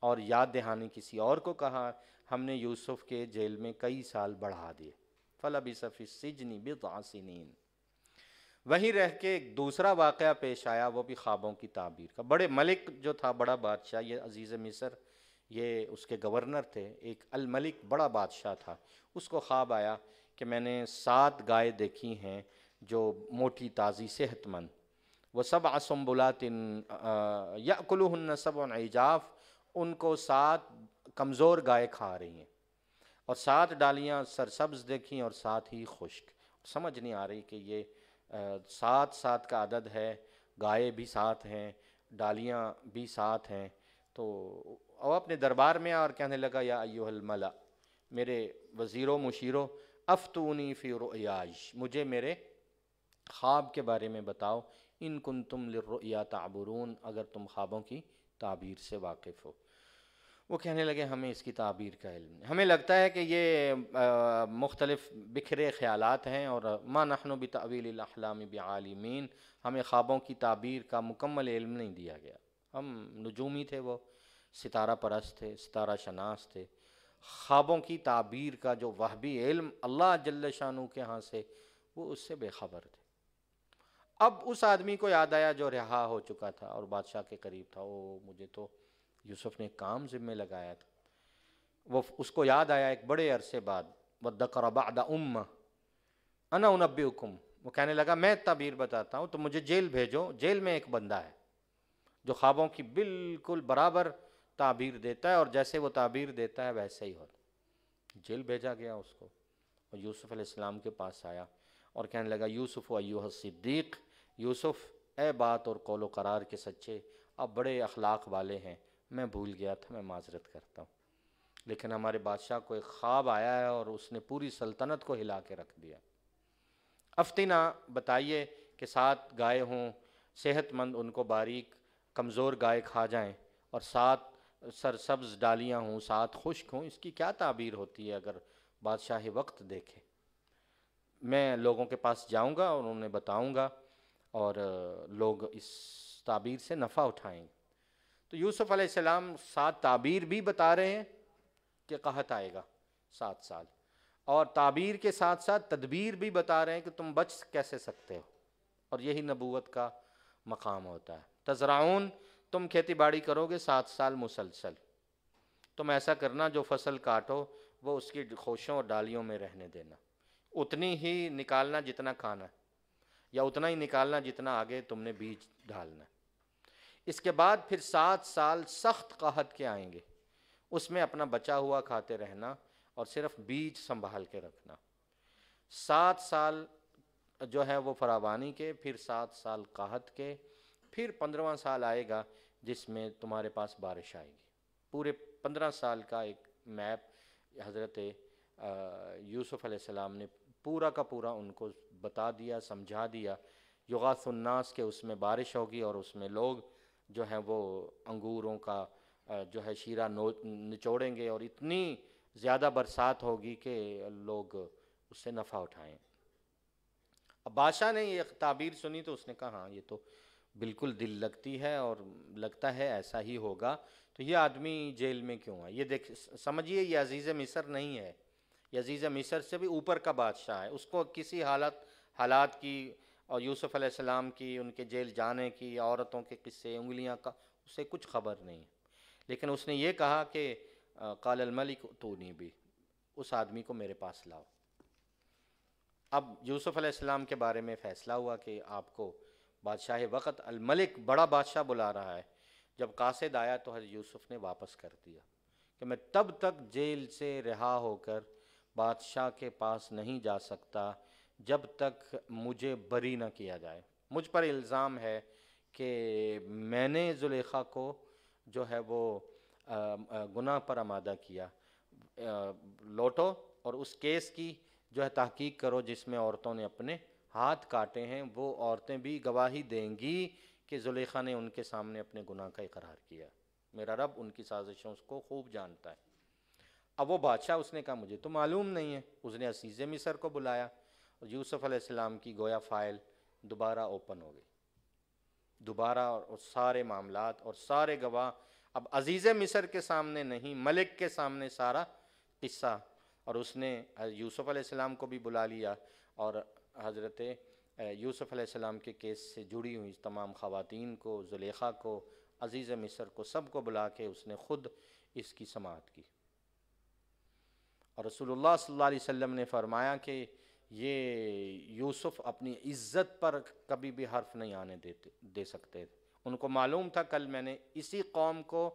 اور یاد دہانی کسی اور کو کہا، ہم نے یوسف کے جیل میں کئی سال بڑھا دیے. فَلَبِثَ فِي السِّجْنِ بِضْعَ سِنِينَ. وہیں رہ کے ایک دوسرا واقعہ پیش آیا، وہ بھی خوابوں کی تعبیر کا. بڑے ملک جو تھا، بڑا بادشاہ، یہ عزیز مصر، یہ اس کے گورنر تھے، ایک الملک بڑا بادشاہ تھا. اس کو خواب آیا کہ میں نے 7 گائے دیکھی ہیں جو موٹی تازی صحت مند، وَسَبْعَ سُنبُلَاتٍ يَأْكُلُهُنَّ سَبْعٌ عِجَافٌ، ان کو 7 کمزور گائے کھا رہی ہیں، اور 7 ڈالیاں سرسبز دیکھیں اور 7 ہی خشک. سمجھ نہیں آ رہی کہ یہ 7 کا عدد ہے، گائے بھی 7 ہیں، ڈالیاں بھی 7 ہیں. تو وہ اپنے دربار میں اور کہنے لگا یا ایھا الملأ، میرے وزیروں مشیروں، افتونی فی رؤیای، مجھے میرے خواب کے بارے میں بتاؤ، ان کنتم للرؤیا تعبرون، اگر تم خوابوں کی تعبیر سے واقف ہو. وہ کہنے لگے ہمیں اس کی تعبیر کا علم نہیں، ہمیں لگتا ہے کہ یہ مختلف بکھرے خیالات ہیں، اور ما نحن بتأویل الاحلام بعالمین، ہمیں خوابوں کی تعبیر کا مکمل علم نہیں دیا گیا. ہم نجومی تھے، وہ ستارہ پرست تھے، ستارہ شناس تھے. خوابوں کی تعبیر کا جو وہبی علم اللہ جل شانہ کے ہاں سے، وہ اس سے بے خبر تھے. اب اس آدمی کو یاد آیا جو رہا ہو چکا تھا اور بادشاہ کے قریب تھا، مجھے تو یوسف نے کام ذمہ لگایا تھا. وہ اس کو یاد آیا ایک بڑے عرصے بعد، وَادَّكَرَ بَعْدَ أُمَّةٍ أَنَا أُنَبِّئُكُمْ، وہ کہنے لگا میں تعبیر بتاتا ہوں، تو مجھے جیل بھیجو. جیل میں ایک بندہ ہے جو خوابوں کی بالکل برابر تعبیر دیتا ہے، اور جیسے وہ تعبیر دیتا ہے ویسے ہی ہوتا. جیل بھیجا گیا اس کو، اور یوسف علیہ السلام کے پاس آیا اور کہنے لگا یوسف ایھا الصدیق، یوسف اے بات اور قول و قرار کے سچے، آپ بڑے اخلاق والے ہیں، میں بھول گیا تھا، میں معذرت کرتا ہوں. لیکن ہمارے بادشاہ کو ایک خواب آیا ہے اور اس نے پوری سلطنت کو ہلا کے رکھ دیا. افتنا، بتائیے کہ 7 گائے ہوں صحت مند، ان کو باریک کمزور گائے کھا جائیں، اور 7 سرسبز ڈالیاں ہوں، 7 خشک ہوں، اس کی کیا تعبیر ہوتی ہے اگر بادشاہ وقت دیکھے؟ میں لوگوں کے پاس جاؤں گا اور انہیں بتاؤں گا، اور لوگ اس تعبیر سے نفع اٹھائیں گے. تو یوسف علیہ السلام 7 تعبیر بھی بتا رہے ہیں کہ قحط آئے گا 7 سال، اور تعبیر کے ساتھ ساتھ تدبیر بھی بتا رہے ہیں کہ تم بچ کیسے سکتے ہو. اور یہی نبوت کا مقام ہوتا ہے. تزرعون، تم کھیتی باڑی کرو گے 7 سال مسلسل، تم ایسا کرنا جو فصل کاٹو وہ اس کی خوشوں اور ڈالیوں میں رہنے دینا، اتنی ہی نکالنا جتنا کھانا ہے، یا اتنا ہی نکالنا جتنا آگے تم نے بیج ڈالنا ہے. اس کے بعد پھر 7 سال سخت قحط کے آئیں گے، اس میں اپنا بچا ہوا کھاتے رہنا اور صرف بیج سنبھال کے رکھنا. 7 سال جو ہے وہ فراوانی کے، پھر 7 سال قحط کے، پھر 15واں سال آئے گا جس میں تمہارے پاس بارش آئے گی. پورے 15 سال کا ایک میپ حضرت یوسف علیہ السلام نے پورا کا پورا ان کو بتا دیا، سمجھا دیا. یغاث الناس کے اس میں بارش ہوگی، اور اس میں لوگ جو ہیں وہ انگوروں کا جو ہے شیرہ نچوڑیں گے، اور اتنی زیادہ برسات ہوگی کہ لوگ اس سے نفع اٹھائیں. اب بادشاہ نے یہ تعبیر سنی تو اس نے کہا ہاں یہ تو بالکل دل لگتی ہے، اور لگتا ہے ایسا ہی ہوگا. تو یہ آدمی جیل میں کیوں ہے؟ یہ دیکھ سمجھیے، یہ عزیز مصر نہیں ہے، یہ عزیز مصر سے بھی اوپر کا بادشاہ ہے، اس کو کسی حالات کی اور یوسف علیہ السلام کی، ان کے جیل جانے کی، عورتوں کے قصے، انگلیاں کا، اسے کچھ خبر نہیں ہے۔ لیکن اس نے یہ کہا کہ قال الملک اتونی بھی، اس آدمی کو میرے پاس لاؤ۔ اب یوسف علیہ السلام کے بارے میں فیصلہ ہوا کہ آپ کو بادشاہ وقت الملک، بڑا بادشاہ بلا رہا ہے۔ جب قاصد آیا تو حضرت یوسف نے واپس کر دیا کہ میں تب تک جیل سے رہا ہو کر بادشاہ کے پاس نہیں جا سکتا جب تک مجھے بری نہ کیا جائے۔ مجھ پر الزام ہے کہ میں نے زلیخا کو جو ہے وہ گناہ پر آمادہ کیا۔ لوٹو اور اس کیس کی جو ہے تحقیق کرو جس میں عورتوں نے اپنے ہاتھ کاٹے ہیں، وہ عورتیں بھی گواہی دیں گی کہ زلیخا نے ان کے سامنے اپنے گناہ کا اقرار کیا۔ میرا رب ان کی سازشوں کو خوب جانتا ہے۔ اب وہ بادشاہ، اس نے کہا مجھے تو معلوم نہیں ہے۔ اس نے عزیز مصر کو بلایا اور یوسف علیہ السلام کی گویا فائل دوبارہ اوپن ہو گئی، دوبارہ، اور سارے معاملات اور سارے گواہ اب عزیز مصر کے سامنے نہیں، ملک کے سامنے سارا قصہ۔ اور اس نے یوسف علیہ السلام کو بھی بلا لیا اور حضرت یوسف علیہ السلام کے کیس سے جڑی ہوئی تمام خواتین کو، زلیخا کو، عزیز مصر کو، سب کو بلا کے اس نے خود اس کی سماعت کی۔ اور رسول اللہ صلی اللہ علیہ وسلم نے فرمایا کہ یہ یوسف اپنی عزت پر کبھی بھی حرف نہیں آنے دے سکتے۔ ان کو معلوم تھا کل میں نے اسی قوم کو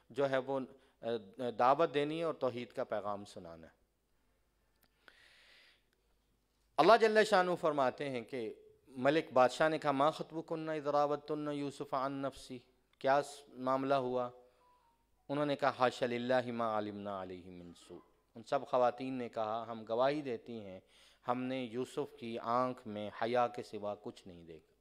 جو ہے وہ دعوت دینی ہے اور توحید کا پیغام سنانا ہے۔ اللہ جل شانہ فرماتے ہیں کہ ملک بادشاہ نے کہا ما خطبکن اذ راوتن یوسف عن نفسی، کیا معاملہ ہوا؟ انہوں نے کہا حاشا للہ ما علمنا علیہ من سوء۔ ان سب خواتین نے کہا ہم گواہی دیتی ہیں ہم نے یوسف کی آنکھ میں حیا کے سوا کچھ نہیں دیکھا۔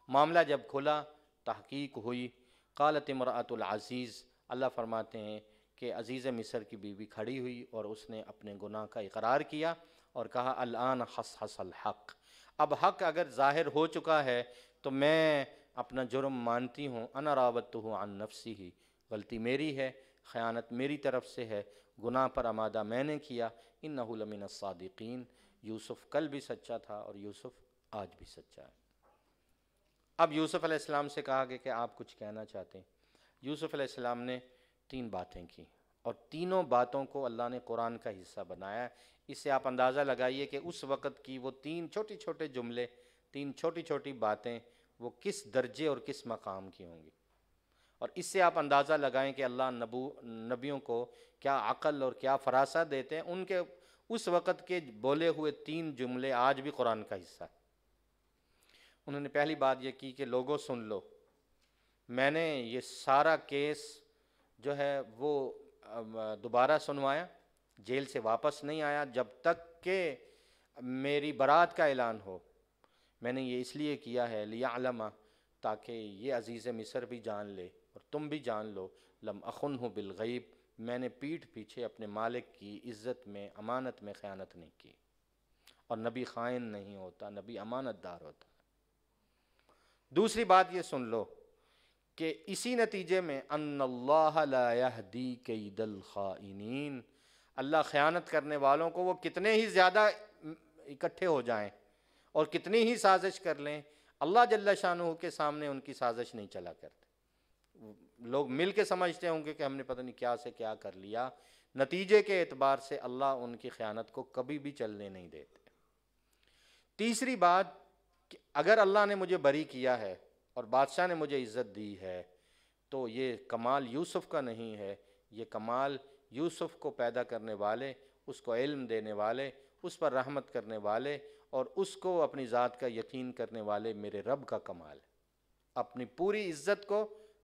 معاملہ جب کھلا، تحقیق ہوئی، قالت امرأۃ العزیز، اللہ فرماتے ہیں کہ عزیز مصر کی بیوی کھڑی ہوئی اور اس نے اپنے گناہ کا اقرار کیا اور کہا الآن حس حس الحق، اب حق اگر ظاہر ہو چکا ہے تو میں اپنا جرم مانتی ہوں، انا راودتہ عن نفسہ، غلطی میری ہے، خیانت میری طرف سے ہے، گناہ پر آمادہ میں نے کیا، انہ لمن الصادقین، یوسف کل بھی سچا تھا اور یوسف آج بھی سچا ہے۔ اب یوسف علیہ السلام سے کہا کہ آپ کچھ کہنا چاہتے ہیں۔ یوسف علیہ السلام نے 3 باتیں کی اور تینوں باتوں کو اللہ نے قرآن کا حصہ بنایا۔ اس سے آپ اندازہ لگائیے کہ اس وقت کی وہ 3 چھوٹے چھوٹے جملے، 3 چھوٹی چھوٹی باتیں وہ کس درجے اور کس مقام کی ہوں گی، اور اس سے آپ اندازہ لگائیں کہ اللہ نبیوں کو کیا عقل اور کیا فراست دیتے ہیں۔ ان کے اس وقت کے بولے ہوئے 3 جملے آج بھی قرآن کا حصہ ہیں۔ انہوں نے پہلی بات یہ کی کہ لوگوں سن لو، میں نے یہ سارا کیس جو ہے وہ دوبارہ سنوایا، جیل سے واپس نہیں آیا جب تک کہ میری برات کا اعلان ہو۔ میں نے یہ اس لیے کیا ہے لیعلم، تاکہ یہ عزیز مصر بھی جان لے اور تم بھی جان لو، لم اخنہ بالغیب، میں نے پیٹھ پیچھے اپنے مالک کی عزت میں، امانت میں خیانت نہیں کی، اور نبی خائن نہیں ہوتا، نبی امانت دار ہوتا۔ دوسری بات یہ سن لو کہ اسی نتیجے میں ان اللہ لا یہدی کید الخائنین، اللہ خیانت کرنے والوں کو وہ کتنے ہی زیادہ اکٹھے ہو جائیں اور کتنی ہی سازش کر لیں، اللہ جل شانہ کے سامنے ان کی سازش نہیں چلا کرتے۔ لوگ مل کے سمجھتے ہوں گے کہ ہم نے پتہ نہیں کیا سے کیا کر لیا، نتیجے کے اعتبار سے اللہ ان کی خیانت کو کبھی بھی چلنے نہیں دیتے۔ تیسری بات کہ اگر اللہ نے مجھے بری کیا ہے اور بادشاہ نے مجھے عزت دی ہے تو یہ کمال یوسف کا نہیں ہے، یہ کمال یوسف کو پیدا کرنے والے، اس کو علم دینے والے، اس پر رحمت کرنے والے اور اس کو اپنی ذات کا یقین کرنے والے میرے رب کا کمال ہے۔ اپنی پوری عزت کو